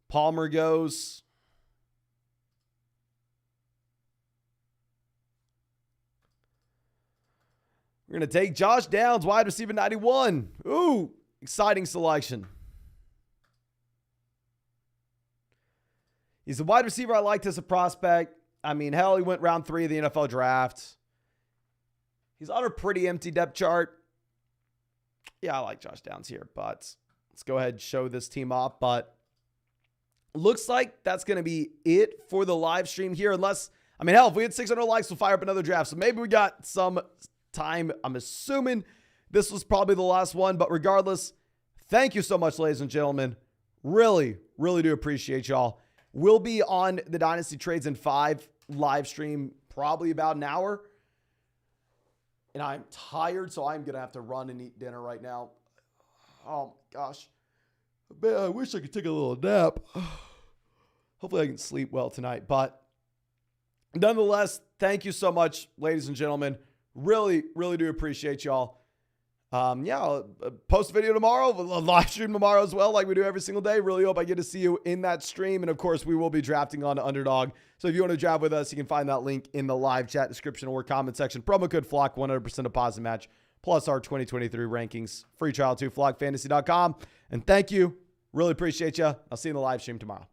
A: Palmer goes. We're going to take Josh Downs, wide receiver 91. Ooh, exciting selection. He's a wide receiver I liked as a prospect. I mean, hell, he went round 3 of the NFL draft. He's on a pretty empty depth chart. Yeah, I like Josh Downs here, but let's go ahead and show this team off. But looks like that's going to be it for the live stream here. Unless, I mean, hell, if we had 600 likes, we'll fire up another draft. So maybe we got some time. I'm assuming this was probably the last one. But regardless, thank you so much, ladies and gentlemen. Really, really do appreciate y'all. We'll be on the Dynasty Trades in 5 live stream probably about an hour. And I'm tired, so I'm going to have to run and eat dinner right now. Oh, my gosh. Man, I wish I could take a little nap. Hopefully I can sleep well tonight. But nonetheless, thank you so much, ladies and gentlemen. Really, really do appreciate y'all. Yeah, I'll post a video tomorrow, a live stream tomorrow as well, like we do every single day. Really hope I get to see you in that stream. And of course, we will be drafting on Underdog. So if you want to draft with us, you can find that link in the live chat description or comment section. Promo code FLOCK, 100% deposit match, plus our 2023 rankings. Free trial to flockfantasy.com. And thank you. Really appreciate you. I'll see you in the live stream tomorrow.